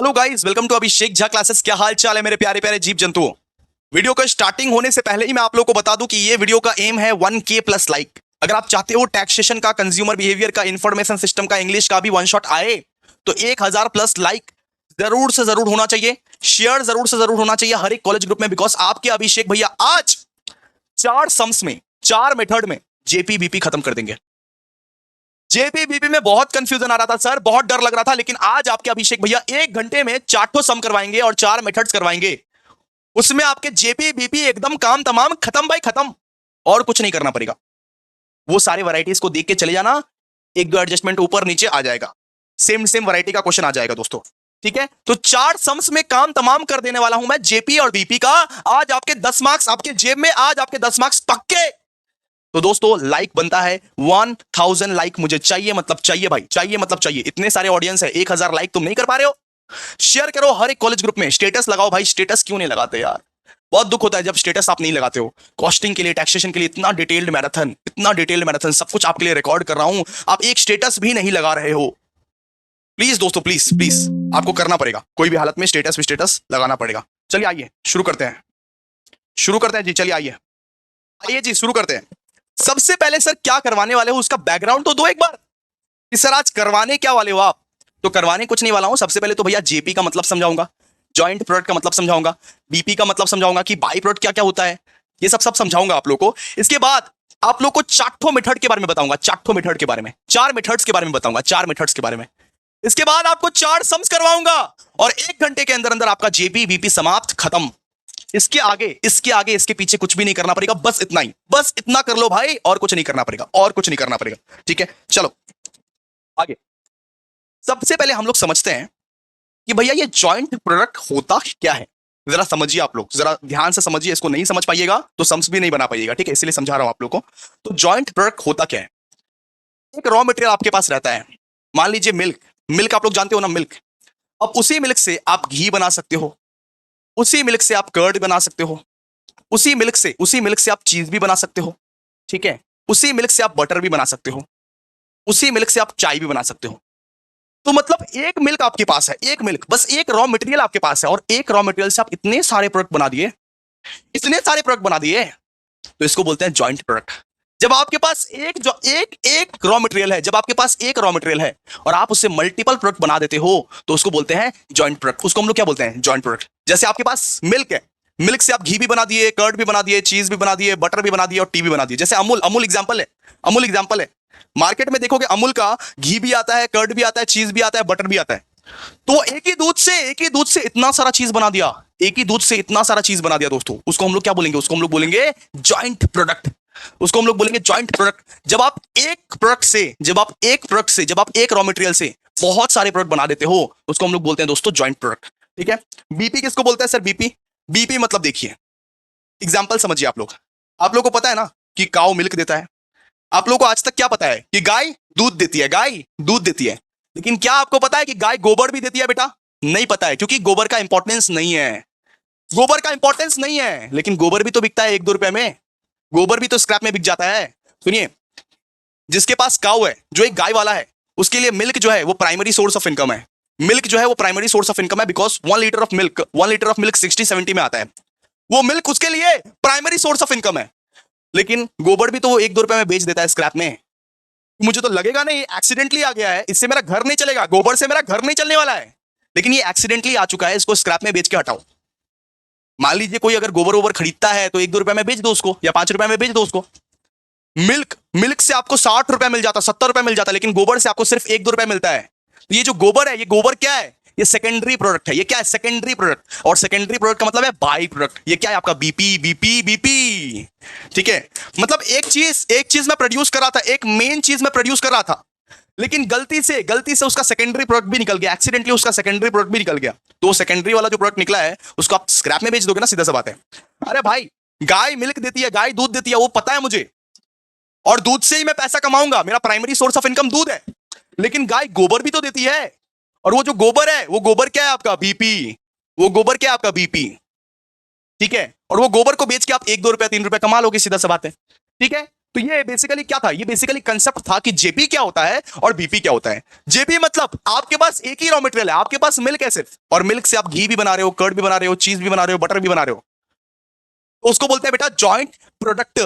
Hello guys, welcome to Abhishek Jha classes. क्या हाल चाल है मेरे प्यारे प्यारे जीव जंतुओं। वीडियो का स्टार्टिंग होने से पहले ही मैं आप लोगों को बता दूं कि ये वीडियो का एम है 1K प्लस लाइक। अगर आप चाहते हो टैक्सेशन का, कंज्यूमर बिहेवियर का, इंफॉर्मेशन सिस्टम का, इंग्लिश का भी वन शॉट आए तो 1000 प्लस लाइक जरूर से जरूर होना चाहिए। शेयर जरूर से जरूर होना चाहिए हर एक कॉलेज ग्रुप में, बिकॉज आपके अभिषेक भैया आज 4 सम्स में, 4 मेथड में जेपीबीपी खत्म कर देंगे। जेपीबीपी में बहुत कंफ्यूजन आ रहा था सर, बहुत डर लग रहा था, लेकिन आज आपके अभिषेक भैया 1 घंटे में 4 सम करवाएंगे और 4 मेथड्स करवाएंगे। उसमें आपके जेपीबीपी एकदम काम तमाम खत्म भाई खत्म, और कुछ नहीं करना पड़ेगा। वो सारे वैरायटीज को देख के चले जाना, एक दो एडजस्टमेंट ऊपर नीचे आ जाएगा, सेम सेम वैरायटी का क्वेश्चन आ जाएगा दोस्तों। ठीक है, तो 4 सम्स में काम तमाम कर देने वाला हूं मैं जेपी और बीपी का। आज आपके 10 मार्क्स आपके जेब में, आज आपके 10 मार्क्स पक्के। तो दोस्तों लाइक बनता है 1000 लाइक मुझे चाहिए, मतलब चाहिए भाई, चाहिए मतलब चाहिए। इतने सारे ऑडियंस है, 1000 लाइक तुम नहीं कर पा रहे हो। शेयर करो हर एक कॉलेज ग्रुप में, स्टेटस लगाओ भाई। स्टेटस क्यों नहीं लगाते यार, बहुत दुख होता है जब स्टेटस आप नहीं लगाते हो। कॉस्टिंग के लिए, टैक्सेशन के लिए इतना डिटेल्ड मैराथन, इतना डिटेल्ड मैराथन, सब कुछ आपके लिए रिकॉर्ड कर रहा हूं, आप एक स्टेटस भी नहीं लगा रहे हो। प्लीज दोस्तों, प्लीज प्लीज आपको करना पड़ेगा, कोई भी हालत में स्टेटस लगाना पड़ेगा। चलिए आइए शुरू करते हैं, शुरू करते हैं जी। चलिए आइए, आइए जी शुरू करते हैं। सबसे पहले सर क्या करवाने वाले हो उसका बैकग्राउंड तो दो एक बार कि सर आज करवाने क्या वाले हो आप। तो करवाने कुछ नहीं वाला हूं। सबसे पहले तो भैया जेपी का मतलब समझाऊंगा, जॉइंट प्रोडक्ट का मतलब समझाऊंगा, बीपी का मतलब समझाऊंगा कि बाई प्रोडक्ट क्या क्या होता है, ये सब समझाऊंगा आप लोग को। इसके बाद आप लोग को 4 मेथड के बारे में बताऊंगा, 4 मेथड के बारे में, 4 मेथड्स के बारे में बताऊंगा, 4 मेथड्स के बारे में। इसके बाद आपको 4 सम्स करवाऊंगा और 1 घंटे के अंदर अंदर आपका जेपी बीपी समाप्त, खत्म। इसके आगे, इसके आगे, इसके पीछे कुछ भी नहीं करना पड़ेगा, बस इतना ही, बस इतना कर लो भाई, और कुछ नहीं करना पड़ेगा, और कुछ नहीं करना पड़ेगा। ठीक है, चलो आगे। सबसे पहले हम लोग समझते हैं कि भैया ये जॉइंट प्रोडक्ट होता क्या है। जरा समझिए आप लोग, जरा ध्यान से समझिए, इसको नहीं समझ पाइएगा तो सम्स भी नहीं बना पाइएगा। ठीक है, इसलिए समझा रहा हूं आप लोग को। तो जॉइंट प्रोडक्ट होता क्या है। एक रॉ मटेरियल आपके पास रहता है, मान लीजिए मिल्क। मिल्क आप लोग जानते हो ना, मिल्क। अब उसी मिल्क से आप घी बना सकते हो, उसी मिल्क से आप कर्ड बना सकते हो, उसी मिल्क से आप चीज भी बना सकते हो। ठीक है, उसी मिल्क से आप बटर भी बना सकते हो, उसी मिल्क से आप चाय भी बना सकते हो। तो मतलब एक मिल्क आपके पास है, एक मिल्क, बस एक रॉ मटेरियल आपके पास है, और एक रॉ मटेरियल से आप इतने सारे प्रोडक्ट बना दिए, इतने सारे प्रोडक्ट बना दिए, तो इसको बोलते हैं जॉइंट प्रोडक्ट। जब आपके पास एक रॉ मटेरियल है, जब आपके पास एक रॉ मटेरियल है और आप उससे मल्टीपल प्रोडक्ट बना देते हो, तो उसको बोलते हैं जॉइंट प्रोडक्ट। उसको हम लोग क्या बोलते हैं, जॉइंट प्रोडक्ट। जैसे आपके पास मिल्क है, मिल्क से आप घी भी बना दिए, कर्ड भी बना दिए, चीज भी बना दिए, बटर भी बना दिए और टी भी बना दिए। जैसे अमूल, अमूल एग्जांपल है, अमूल एग्जांपल है। मार्केट में देखोगे अमूल का घी भी आता है, कर्ड भी आता है, चीज भी आता है, बटर भी आता है। तो एक ही दूध से इतना सारा चीज बना दिया, एक ही दूध से इतना सारा चीज बना दिया दोस्तों। उसको हम लोग क्या बोलेंगे, उसको हम लोग बोलेंगे जॉइंट प्रोडक्ट। उसको हम लोग बोलेंगे जॉइंट प्रोडक्ट। जब आप एक प्रोडक्ट से, जब आप एक रॉ मटेरियल से बहुत सारे प्रोडक्ट बना देते हो, उसको हम लोग बोलते हैं दोस्तों जॉइंट प्रोडक्ट। ठीक है, बीपी किसको बोलते हैं सर, बीपी। बीपी मतलब देखिए, एग्जाम्पल समझिए आप लोग। आप लोग को पता है ना कि काऊ मिल्क देता है। आप लोग को आज तक क्या पता है कि गाय दूध देती है, गाय दूध देती है। लेकिन क्या आपको पता है कि गाय गोबर भी देती है बेटा? नहीं पता है, क्योंकि गोबर का इंपॉर्टेंस नहीं है, गोबर का इंपॉर्टेंस नहीं है। लेकिन गोबर भी तो बिकता है 1-2 रुपए में, गोबर भी तो स्क्रैप में बिक जाता है। सुनिए, जिसके पास काऊ है, जो एक गाय वाला है, उसके लिए मिल्क जो है वो प्राइमरी सोर्स ऑफ इनकम है। मिल्क जो है वो प्राइमरी सोर्स ऑफ इनकम है, बिकॉज 1 लीटर ऑफ मिल्क 60-70 में आता है। वो मिल्क उसके लिए प्राइमरी सोर्स ऑफ इनकम है। लेकिन गोबर भी तो वो 1-2 रुपए में बेच देता है स्क्रैप में। मुझे तो लगेगा नहीं एक्सीडेंटली आ गया है, इससे मेरा घर नहीं चलेगा, गोबर से मेरा घर नहीं चलने वाला है, लेकिन ये एक्सीडेंटली आ चुका है, इसको स्क्रैप में बेच के हटाओ। मान लीजिए कोई अगर गोबर वोबर खरीदता है तो 1-2 रुपए में बेच दो उसको, या 5 रुपए में बेच दो उसको। मिल्क से आपको 60 रुपए मिल जाता, 70 रुपए मिल जाता, लेकिन गोबर से आपको सिर्फ 1-2 रुपए मिलता है। तो ये जो गोबर है, ये गोबर क्या है, ये सेकेंडरी प्रोडक्ट है। ये क्या है, सेकेंडरी प्रोडक्ट। और सेकेंडरी प्रोडक्ट का मतलब है बाई प्रोडक्ट। ये क्या है आपका, बीपी बीपी बीपी। ठीक है, मतलब एक चीज मैं प्रोड्यूस कर रहा था, एक मेन चीज मैं प्रोड्यूस कर रहा था, लेकिन गलती से उसका सेकेंडरी प्रोडक्ट भी निकल गया, एक्सीडेंटली उसका सेकेंडरी प्रोडक्ट भी निकल गया। तो सेकेंडरी वाला जो प्रोडक्ट निकला है उसको आप स्क्रैप में बेच दोगे ना, सीधा सा बात है। अरे भाई, गाय मिल्क देती है, गाय दूध देती है, वो पता है मुझे, और दूध से ही मैं पैसा कमाऊंगा, मेरा प्राइमरी सोर्स ऑफ इनकम दूध है। लेकिन गाय गोबर भी तो देती है, और वो जो गोबर है, वो गोबर क्या है आपका, बीपी। वो गोबर क्या है आपका, बीपी। ठीक है, और वो गोबर को बेच के आप 1-2 रुपए 3 रुपए कमा लोगे, सीधा सा बात है। ठीक है, तो ये बेसिकली क्या था, ये बेसिकली कंसेप्ट था कि जेपी क्या होता है और बीपी क्या होता है। जेपी मतलब आपके पास एक ही रॉ मटेरियल है, आपके पास मिल्क है सिर्फ, और मिल्क से आप घी भी बना रहे हो, कर्ड भी बना रहे हो, चीज भी बना रहे हो, बटर भी बना रहे हो, तो उसको बोलते हैं बेटा जॉइंट प्रोडक्ट।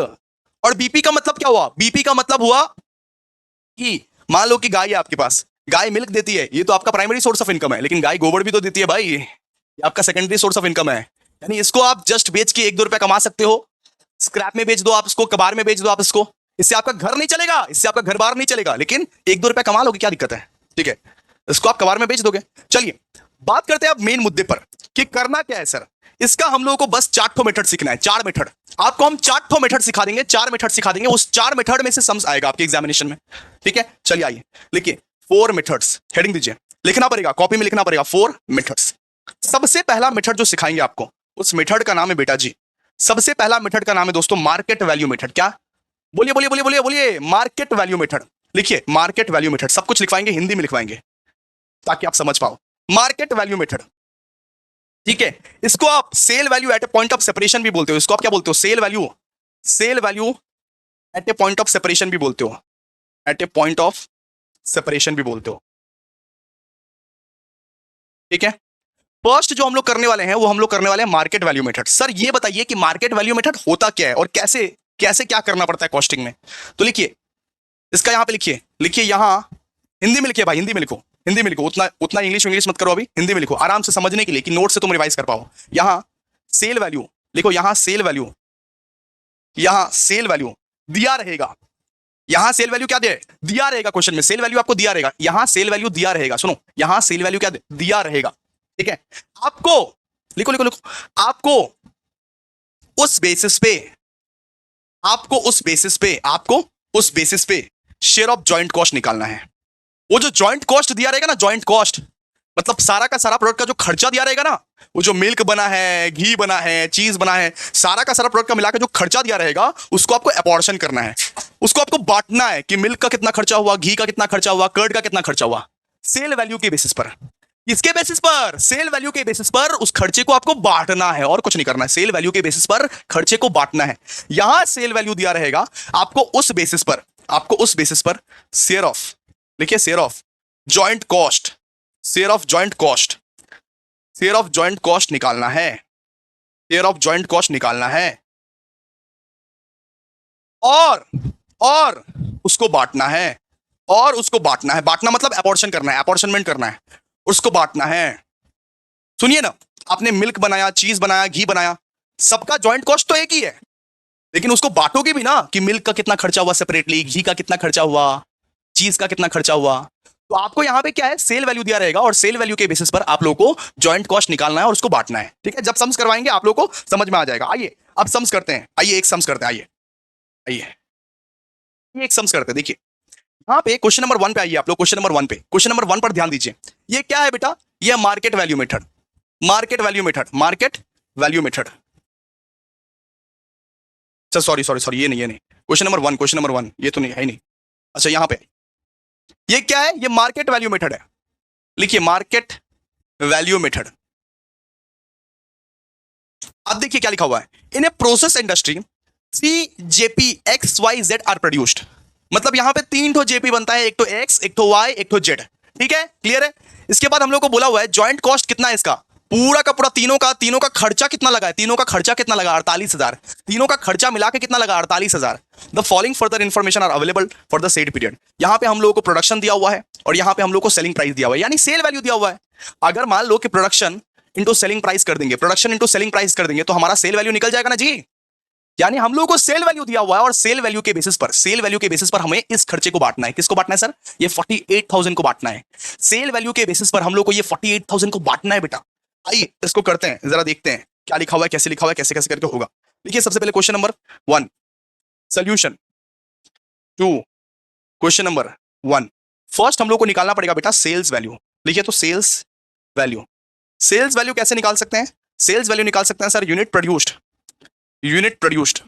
और बीपी का मतलब क्या हुआ, बीपी का मतलब हुआ कि मान लो कि गाय है आपके पास, गाय मिल्क देती है, ये तो आपका प्राइमरी सोर्स ऑफ इनकम है, लेकिन गाय गोबर भी तो देती है भाई, ये आपका सेकेंडरी सोर्स ऑफ इनकम है। यानी इसको आप जस्ट बेच के 1-2 रुपए कमा सकते हो, स्क्रैप में बेच दो आप इसको, कबाड़ में बेच दो आप इसको, इससे आपका घर नहीं चलेगा, इससे आपका घर बार नहीं चलेगा, लेकिन 1-2 रुपए कमा लोगे, क्या दिक्कत है, ठीक है, इसको आप कबाड़ में बेच दोगे। चलिए बात करते हैं अब मेन मुद्दे पर कि करना क्या है सर। इसका हम लोगों को बस 4 मेथड सीखना है, 4 मेथड आपको हम 4 मेथड सिखा देंगे, 4 मेथड सिखा देंगे, उस 4 मेथड में से सम्स आएगा आपके एग्जामिनेशन में, ठीक है। चलिए आइए लिखिए 4 मेथड्स, हेडिंग दीजिए, लिखना पड़ेगा, कॉपी में लिखना पड़ेगा 4 मेथड्स। सबसे पहला मेथड जो सिखाएंगे आपको, उस मेथड का नाम है बेटा जी, सबसे पहला मेथड का नाम है दोस्तों मार्केट वैल्यू मेथड। क्या, बोलिए बोलिए बोलिए बोलिए बोलिए, मार्केट वैल्यू मेथड। लिखिए मार्केट वैल्यू मेथड, सब कुछ लिखवाएंगे, हिंदी में लिखवाएंगे ताकि आप समझ पाओ। मार्केट वैल्यू मेथड, ठीक है, इसको आप sale value at a point of separation भी बोलते हो, इसको आप क्या बोलते हो, sale value, sale value at a point of separation भी बोलते हो, at a point of separation भी बोलते हो, ठीक है। फर्स्ट जो हम लोग करने वाले हैं वो हम लोग करने वाले हैं मार्केट वैल्यू मेथड। सर ये बताइए कि मार्केट वैल्यू मेथड होता क्या है और कैसे कैसे क्या करना पड़ता है कॉस्टिंग में। तो लिखिए इसका यहां पे लिखिए, लिखिए यहां हिंदी में लिखिए भाई, हिंदी में लिखो, हिंदी में लिखो, उतना उतना इंग्लिश मत करो अभी, हिंदी में लिखो आराम से समझने के लिए कि नोट से तुम रिवाइज कर पाओ। यहां सेल वैल्यू लिखो, यहां सेल वैल्यू, यहां सेल वैल्यू दिया रहेगा, यहां सेल वैल्यू क्या दे दिया रहेगा, क्वेश्चन में सेल वैल्यू आपको दिया रहेगा, यहां सेल वैल्यू दिया रहेगा, सुनो यहां सेल वैल्यू क्या दिया रहेगा, ठीक है। आपको लिखो लिखो लिखो, आपको उस बेसिस पे, आपको उस बेसिस पे, आपको उस बेसिस पे शेयर ऑफ जॉइंट कॉस्ट निकालना है। वो जो जॉइंट कॉस्ट दिया रहेगा ना, जॉइंट कॉस्ट मतलब सारा का सारा प्रोडक्ट का जो खर्चा दिया रहेगा ना, वो जो मिल्क बना है, घी बना है, चीज बना है, सारा का सारा प्रोडक्ट का मिलाकर जो खर्चा दिया रहेगा उसको आपको अपॉर्शन करना है, उसको आपको बांटना है कि मिल्क का कितना खर्चा हुआ, घी का कितना खर्चा हुआ, कर्ड का कितना खर्चा हुआ, सेल वैल्यू के बेसिस पर। इसके बेसिस पर, सेल वैल्यू के बेसिस पर उस खर्चे को आपको बांटना है और कुछ नहीं करना है, सेल वैल्यू के बेसिस पर खर्चे को बांटना है। यहां सेल वैल्यू दिया रहेगा, आपको उस बेसिस पर, आपको उस बेसिस पर शेयर ऑफ, लिखिए share of joint cost, share of joint cost, share of joint cost निकालना है, शेयर ऑफ जॉइंट कॉस्ट निकालना है और उसको बांटना है, और उसको बांटना है, बांटना मतलब अपॉर्शन करना है, अपॉर्शनमेंट करना है, उसको बांटना है। सुनिए ना, आपने मिल्क बनाया, चीज बनाया, घी बनाया, सबका जॉइंट कॉस्ट तो एक ही है, लेकिन उसको बांटोगे भी ना कि मिल्क का कितना खर्चा हुआ सेपरेटली, घी का कितना खर्चा हुआ, चीज का कितना खर्चा हुआ। तो आपको यहां पे क्या है, सेल वैल्यू दिया रहेगा और सेल वैल्यू के बेसिस पर आप लोगों को जॉइंट कॉस्ट निकालना है और उसको बांटना है, ठीक है। जब सम्स करवाएंगे आप लोगों को समझ में आ जाएगा। आइए अब सम्स करते हैं, आइए एक सम्स करते हैं, आइए आइए एक सम्स करते हैं। देखिए यहां पे क्वेश्चन नंबर 1 पे आइए आप लोग, क्वेश्चन नंबर 1 पे, क्वेश्चन नंबर 1 पर ध्यान दीजिए। ये क्या है बेटा, ये market value method, market value method, market value method. अच्छा सॉरी सॉरी सॉरी, ये नहीं, ये नहीं, क्वेश्चन नंबर 1, क्वेश्चन नंबर 1 ये तो नहीं है, नहीं। अच्छा यहां पे ये क्या है, ये मार्केट वैल्यू मेथड है। लिखिए मार्केट वैल्यू मेथड। अब देखिए क्या लिखा हुआ है, in a process industry 3 JPXYZ are produced. मतलब यहां पे 3 ठो जेपी बनता है, एक तो एक्स, एक तो वाई, एक तो जेड, ठीक है, क्लियर है। इसके बाद हम लोग को बोला हुआ है जॉइंट कॉस्ट कितना है इसका, पूरा का पूरा तीनों का खर्चा कितना लगा है, तीनों का खर्चा कितना लगा 48,000, तीनों का खर्चा मिला के कितना लगा 48,000। The following further information are available for the said period. यहां पे हम लोगों को प्रोडक्शन दिया हुआ है और यहां पे हम लोग को सेलिंग प्राइस दिया हुआ है, यानी सेल वैल्यू दिया हुआ है। अगर मान लो कि प्रोडक्शन इंटू सेलिंग प्राइस कर देंगे, प्रोडक्शन इंटू सेलिंग प्राइस कर देंगे तो हमारा सेल वैल्यू निकल जाएगा ना जी। यानी हम लोगों को सेल वैल्यू दिया हुआ है और सेल वैल्यू के बेसिस पर, सेल वैल्यू के बेसिस पर हमें इस खर्चे को बांटना है। किसको बांटना है सर, ये 48,000 को बांटना है। सेल वैल्यू के बेसिस पर हम लोग को ये 48,000 को बांटना है बेटा। आइए इसको करते हैं, जरा देखते हैं क्या लिखा हुआ है, कैसे लिखा हुआ है, कैसे कैसे करके होगा। देखिए सबसे पहले question number 1 solution to question number 1। First हम लोग को निकालना पड़ेगा बेटा सेल्स वैल्यू। लिखिए तो सेल्स वैल्यू, सेल्स वैल्यू कैसे निकाल सकते हैं, सेल्स वैल्यू निकाल सकते हैं sir unit produced, unit produced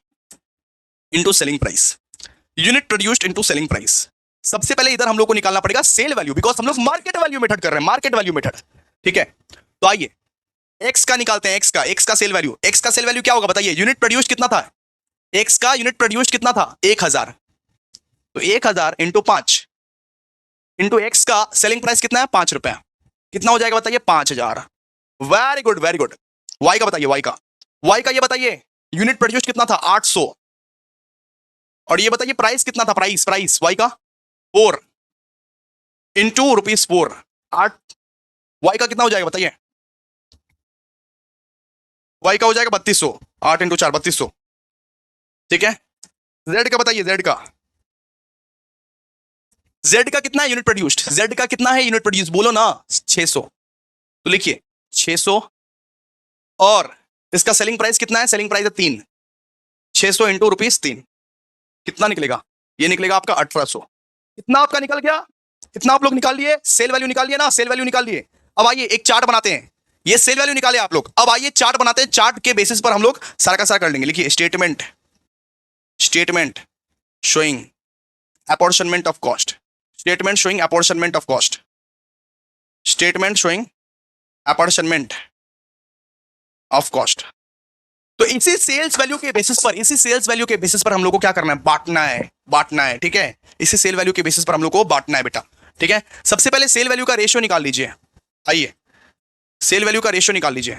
into selling price, unit produced into selling price. सबसे पहले इधर हम लोग को निकालना पड़ेगा सेल वैल्यू, बिकॉज हम लोग मार्केट वैल्यू मेथड कर रहे हैं, मार्केट वैल्यू मेथड, ठीक है। तो आइए एक्स का निकालते हैं, एक्स का सेल वैल्यू, एक्स का सेल वैल्यू क्या होगा बताइए, यूनिट प्रोड्यूस्ड कितना था, एक्स का यूनिट प्रोड्यूस्ड कितना था 1000, तो 1000 इंटू 5 इंटू एक्स का सेलिंग प्राइस कितना है 5 रुपए, कितना हो जाएगा बताइए 5000। Very good very good. Y का बताइए, वाई का ये बताइए यूनिट प्रोड्यूस्ड कितना था 800, और ये बताइए प्राइस कितना था, प्राइस वाई का 4 इंटू ₹4, 8। वाई का कितना हो जाएगा बताइए, वाई का हो जाएगा 3200, 8 इंटू 4 3200, ठीक है। जेड का बताइए, जेड का कितना है यूनिट प्रोड्यूस्ड, जेड का कितना है यूनिट प्रोड्यूस्ड बोलो ना 600, तो लिखिए 600, और इसका सेलिंग प्राइस कितना है, सेलिंग प्राइस है 3, 600 इंटू ₹3, कितना निकलेगा, ये निकलेगा आपका 1800। इतना आपका निकल गया, इतना आप लोग निकाल लिए, सेल वैल्यू निकाल लिए ना, सेल वैल्यू निकाल लिए। अब आइए एक चार्ट बनाते हैं, ये सेल वैल्यू निकाले आप लोग, अब आइए चार्ट बनाते हैं, चार्ट के बेसिस पर हम लोग सारा का सारा कर लेंगे। लिखिए statement showing apportionment of cost, statement showing apportionment of cost, statement showing apportionment of cost. तो इसी सेल्स वैल्यू के बेसिस पर हम लोग को क्या करना है, बांटना है, ठीक है। इसी सेल वैल्यू के बेसिस पर हम लोग को बांटना है बेटा, ठीक है। सबसे पहले सेल वैल्यू का रेशियो निकाल लीजिए, आइए सेल वैल्यू का रेशियो निकाल लीजिए,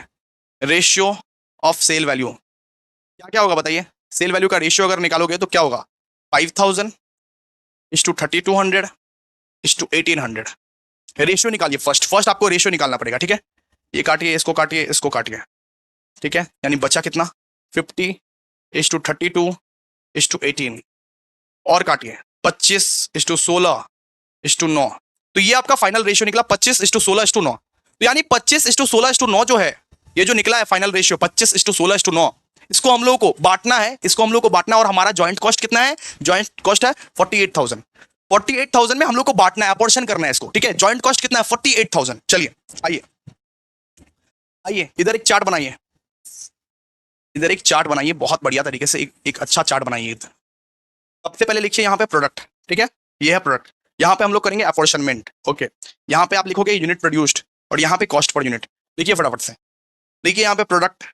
रेशियो ऑफ सेल वैल्यू क्या क्या होगा बताइए। सेल वैल्यू का रेशियो अगर निकालोगे तो क्या होगा, 5000 is to 3200 is to 1800। Ratio निकालिए, फर्स्ट आपको रेशियो निकालना पड़ेगा, ठीक है। ये काटिए, इसको काटिए, इसको काटिए, ठीक है। यानी बचा कितना 50 इज टू 32 इज टू 18, और काटिए 25 इज टू 16 इज टू 9। तो ये आपका फाइनल रेशियो निकला 25 इज टू 16 इज टू 9। तो यानी 25 इज टू 16 इज टू 9 जो है, ये जो निकला है final ratio 25 is to 16 is to 9, इसको हम लोगों को बांटना है, और हमारा ज्वाइंट कॉस्ट कितना है, ज्वाइंट कॉस्ट है 48,000। 48,000 में हम लोग को बांटना है, अपोर्शन करना है इसको, ठीक है। ज्वाइंट कॉस्ट कितना है 48,000। चलिए आइए इधर एक चार्ट बनाइए, बहुत बढ़िया तरीके से एक अच्छा चार्ट बनाइए। सबसे पहले लिखिए यहाँ पे प्रोडक्ट, ठीक है, ये है प्रोडक्ट। यहाँ पे हम लोग करेंगे अपॉर्शनमेंट, ओके। यहाँ पे आप लिखोगे यूनिट प्रोड्यूस्ड, और यहाँ पे कॉस्ट पर यूनिट। लिखिए फटाफट से, देखिए यहाँ पे प्रोडक्ट,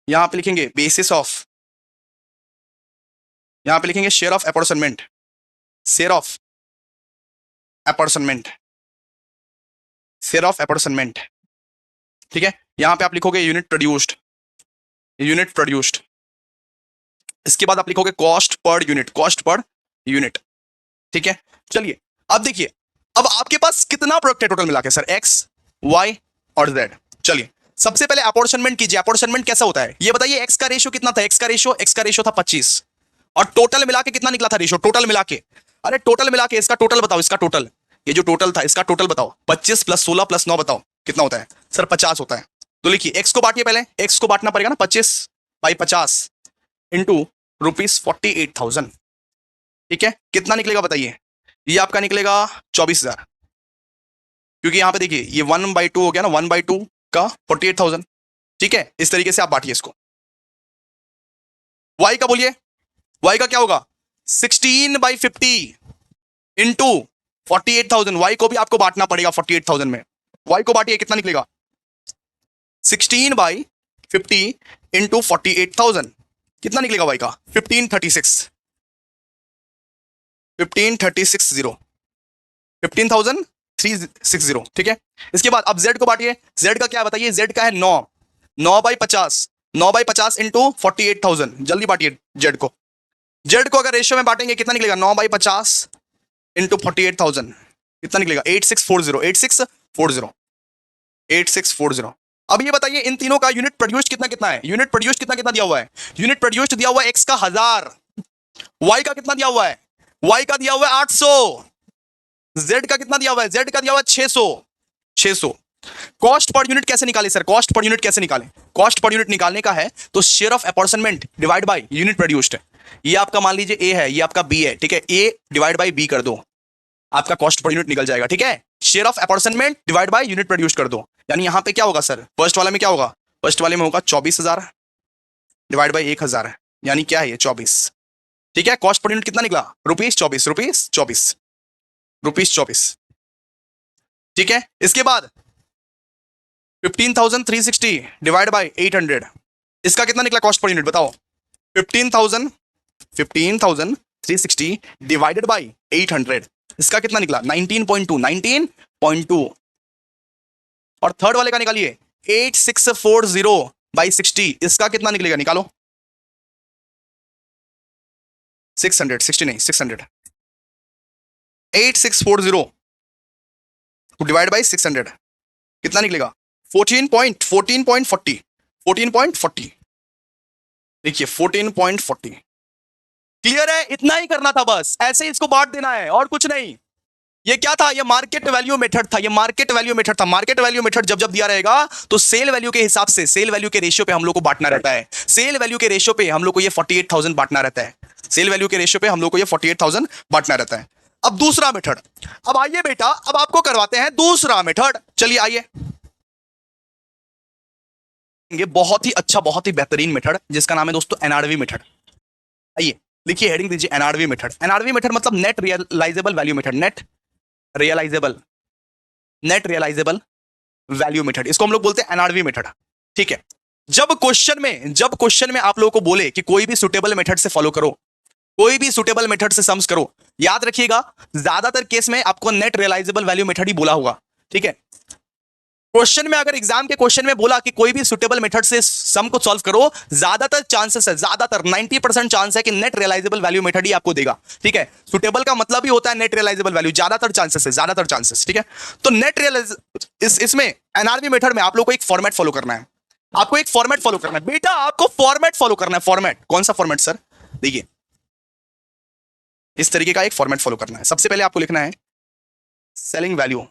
यहाँ पे लिखेंगे बेसिस ऑफ, यहाँ पे लिखेंगे शेयर ऑफ अपॉर्शनमेंट, ठीक है। यहाँ पे आप लिखोगे यूनिट प्रोड्यूस्ड, इसके बाद आप लिखोगे कॉस्ट पर यूनिट, ठीक है। चलिए अब देखिए, अब आपके पास कितना प्रोडक्ट है टोटल मिला के, सर एक्स वाई और जेड। चलिए सबसे पहले अपॉर्शनमेंट कीजिए। अपॉर्शनमेंट कैसा होता है ये बताइए, एक्स का रेशियो कितना था, एक्स का रेशियो था 25, और टोटल मिला के कितना निकला था रेशियो, टोटल मिला के, अरे टोटल मिला के इसका टोटल बताओ, इसका टोटल, ये जो टोटल था इसका टोटल बताओ, 25 + 16 + 9 बताओ कितना होता है, सर 50 होता है। तो लिखिए एक्स को बांटिए, पहले एक्स को बांटना पड़ेगा ना, 25/50 इंटू ₹48,000, ठीक है। कितना निकलेगा बताइए, ये आपका निकलेगा 24,000, क्योंकि यहां पे देखिए ये 1/2 हो गया ना, 1/2 का 48,000, ठीक है। इस तरीके से आप बांटिए इसको। वाई का बोलिए, वाई का क्या होगा 16/50 इंटू 48,000। वाई को भी आपको बांटना पड़ेगा 48,000 में, वाई को बांटिए, कितना निकलेगा 16/50 इंटू 48,000, कितना निकलेगा वाई का 1536 15,360, ठीक है। इसके बाद अब जेड को बांटिए, जेड का क्या बताइए, जेड का है 9/50 इंटू 48,000, जल्दी बांटिए जेड को। जेड को अगर रेशियो में बांटेंगे कितना निकलेगा 9/50 इंटू 48,000, कितना निकलेगा 8640। अब ये बताइए इन तीनों का यूनिट प्रोड्यूस्ड कितना है, यूनिट प्रोड्यूस्ड कितना दिया हुआ है, यूनिट प्रोड्यूस्ड दिया हुआ है एक्स का 1000, वाई का कितना दिया हुआ है, वाई का दिया हुआ है 800, जेड का कितना दिया हुआ है, जेड का दिया हुआ है 600। कॉस्ट पर यूनिट कैसे निकाले सर, कॉस्ट पर यूनिट कैसे निकाले, कॉस्ट पर यूनिट निकालने का है तो share of apportionment divide by unit produced. ये आपका मान लीजिए ए है, ये आपका बी है, ठीक है, ए डिवाइड बाय बी कर दो, आपका कॉस्ट पर यूनिट निकल जाएगा, ठीक है। Share of apportionment divide by unit produced कर दो, यानी यहां पे क्या होगा सर, फर्स्ट वाले में क्या होगा, फर्स्ट वाले में होगा 24,000 डिवाइड बाय 1,000, यानी क्या है ये 24, ठीक है। कॉस्ट पर यूनिट कितना निकला ₹24, ठीक है। इसके बाद 15,360 डिवाइड बाय 800, इसका कितना निकला कॉस्ट पर यूनिट बताओ? 15,000 15,360 डिवाइडेड बाई 800, इसका कितना निकला? 19.2 और थर्ड वाले का निकालिए 8640 बाई 60, इसका कितना निकलेगा? निकालो। 660 नहीं 600, 8640 डिवाइड बाई 600 कितना निकलेगा? 14.40 देखिए 14.40। क्लियर है? इतना ही करना था बस, ऐसे ही इसको बांट देना है और कुछ नहीं। ये क्या था? ये मार्केट वैल्यू मेथड था, ये मार्केट वैल्यू मेथड था। मार्केट वैल्यू मेथड जब जब दिया रहेगा तो सेल वैल्यू के हिसाब से, सेल वैल्यू के रेशियो पे हम लोग को बांटना रहता है। सेल वैल्यू के रेशियो पे हम लोग को ये 48,000 बांटना रहता है। सेल वैल्यू के रेशियो पे हम लोग को ये 48,000 बांटना रहता है। अब दूसरा मेथड, अब आइए बेटा, अब आपको करवाते हैं दूसरा मेथड। चलिए आइए, ये बहुत ही अच्छा, बहुत ही बेहतरीन मेथड जिसका नाम है दोस्तों एनआरवी मेथड। आइए लिखिए, हेडिंग दीजिए एनआरवी मेथड। एनआरवी मेथड मतलब net realisable value method, net realisable value method, इसको हम लोग बोलते हैं एनआरवी मेथड। ठीक है, जब क्वेश्चन में आप लोगों को बोले कि कोई भी सुटेबल मेथड से फॉलो करो, कोई भी सुटेबल मेथड से सम्स करो, याद रखिएगा ज्यादातर केस में आपको नेट रियलाइजेबल वैल्यू मेथड ही बोला होगा। ठीक है, क्वेश्चन में अगर एग्जाम के क्वेश्चन में बोला कि कोई भी सुटेबल मेथड से सम को सॉल्व करो, ज्यादातर चांसेस है, ज्यादातर 90% चांस है कि नेट रियलाइजेबल वैल्यू मेथड ही आपको देगा। ठीक है, सुटेबल का मतलब ही होता है नेट रियलाइजेबल वैल्यू, ज्यादातर चांसेस है, ज्यादातर चांसेस। ठीक है, तो नेट रियलाइज इसमें एनआरवी मेथड में आप लोग को एक फॉर्मेट फॉलो करना है। आपको एक फॉर्मेट फॉलो करना है बेटा, आपको फॉर्मेट फॉलो करना है। फॉर्मेट कौन सा फॉर्मेट सर? देखिए इस तरीके का एक फॉर्मेट फॉलो करना है। सबसे पहले आपको लिखना है सेलिंग वैल्यू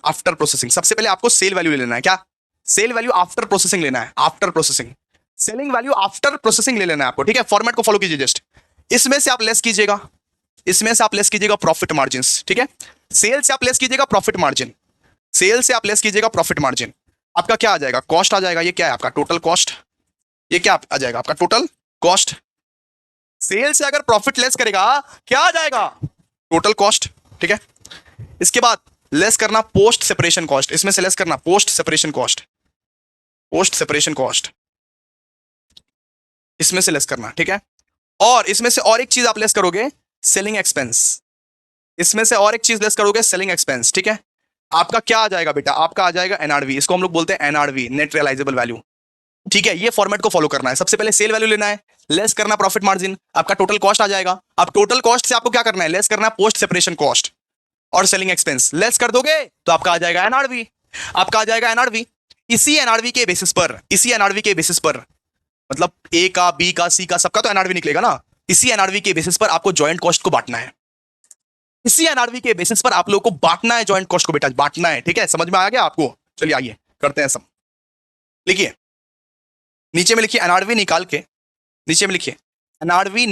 आफ्टर प्रोसेसिंग। सबसे पहले आपको सेल वैल्यू लेना है। क्या? सेल वैल्यू आफ्टर प्रोसेसिंग लेना है, after processing. Selling value after processing ले लेना है आपको। ठीक है, फॉर्मेट को फॉलो कीजिए जस्ट। इसमें से आप लेस कीजिएगा, प्रॉफिट मार्जिन। ठीक है, सेल से आप लेस कीजिएगा प्रॉफिट मार्जिन, आपका क्या आ जाएगा? कॉस्ट आ जाएगा। ये क्या है आपका? Total cost. ये क्या आ जाएगा आपका? Total cost. सेल से अगर प्रॉफिट लेस करेगा क्या आ जाएगा? Total cost. ठीक है, इसके बाद लेस करना पोस्ट सेपरेशन कॉस्ट, इसमें से लेस करना पोस्ट सेपरेशन कॉस्ट, इसमें से लेस करना। ठीक है, और इसमें से और एक चीज आप लेस करोगे, सेलिंग एक्सपेंस। इसमें से और एक चीज लेस करोगे, सेलिंग एक्सपेंस। ठीक है, आपका क्या आ जाएगा बेटा? आपका आ जाएगा एनआरवी। इसको हम लोग बोलते हैं एनआरवी, नेट रियलाइजेबल वैल्यू। ठीक है, ये फॉर्मेट को फॉलो करना है। सबसे पहले सेल वैल्यू लेना है, लेस करना प्रॉफिट मार्जिन, आपका टोटल कॉस्ट आ जाएगा। अब टोटल कॉस्ट से आपको क्या करना है? लेस करना है पोस्ट सेपरेशन कॉस्ट और सेलिंग एक्सपेंस। लेस कर दोगे तो आपका आ जाएगा एनआरवी, इसी एनआरवी के बेसिस पर, मतलब ए का, बी का, सी का, सबका तो एनआरवी निकलेगा ना। इसी एनआरवी के बेसिस पर आपको जॉइंट कॉस्ट को बांटना है। इसी एनआरवी के बेसिस पर आप लोगों को बांटना है, जॉइंट कॉस्ट को बेटा बांटना है। ठीक है, समझ में आ गया आपको? चलिए आइए करते हैं सब। लिखिए नीचे में, लिखिए एनआरवी निकाल के, नीचे में लिखिए एनआरवी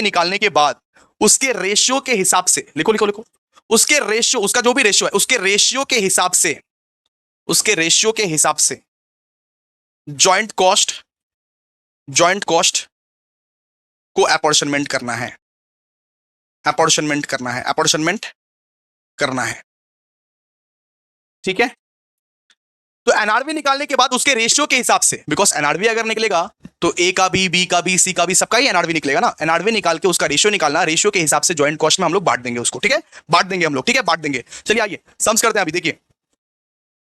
निकालने के बाद उसके रेशियो के हिसाब से, लिखो, उसके रेशियो, उसका जो भी रेशियो है, उसके रेशियो के हिसाब से जॉइंट कॉस्ट को अपॉर्शनमेंट करना है। ठीक है, तो एनआरवी निकालने के बाद उसके रेशियो के हिसाब से, बिकॉज एनआरवी अगर निकलेगा तो ए का भी, बी का भी, सी का भी, सबका ही एनआरवी निकलेगा ना। एनआरवी निकाल के उसका रेशियो निकालना, रेशियो के हिसाब से जॉइंट कॉस्ट में हम लोग बांट देंगे उसको। ठीक है, बांट देंगे हम लोग। ठीक है, बांट देंगे। चलिए आइए सम्स करते हैं अभी। देखिए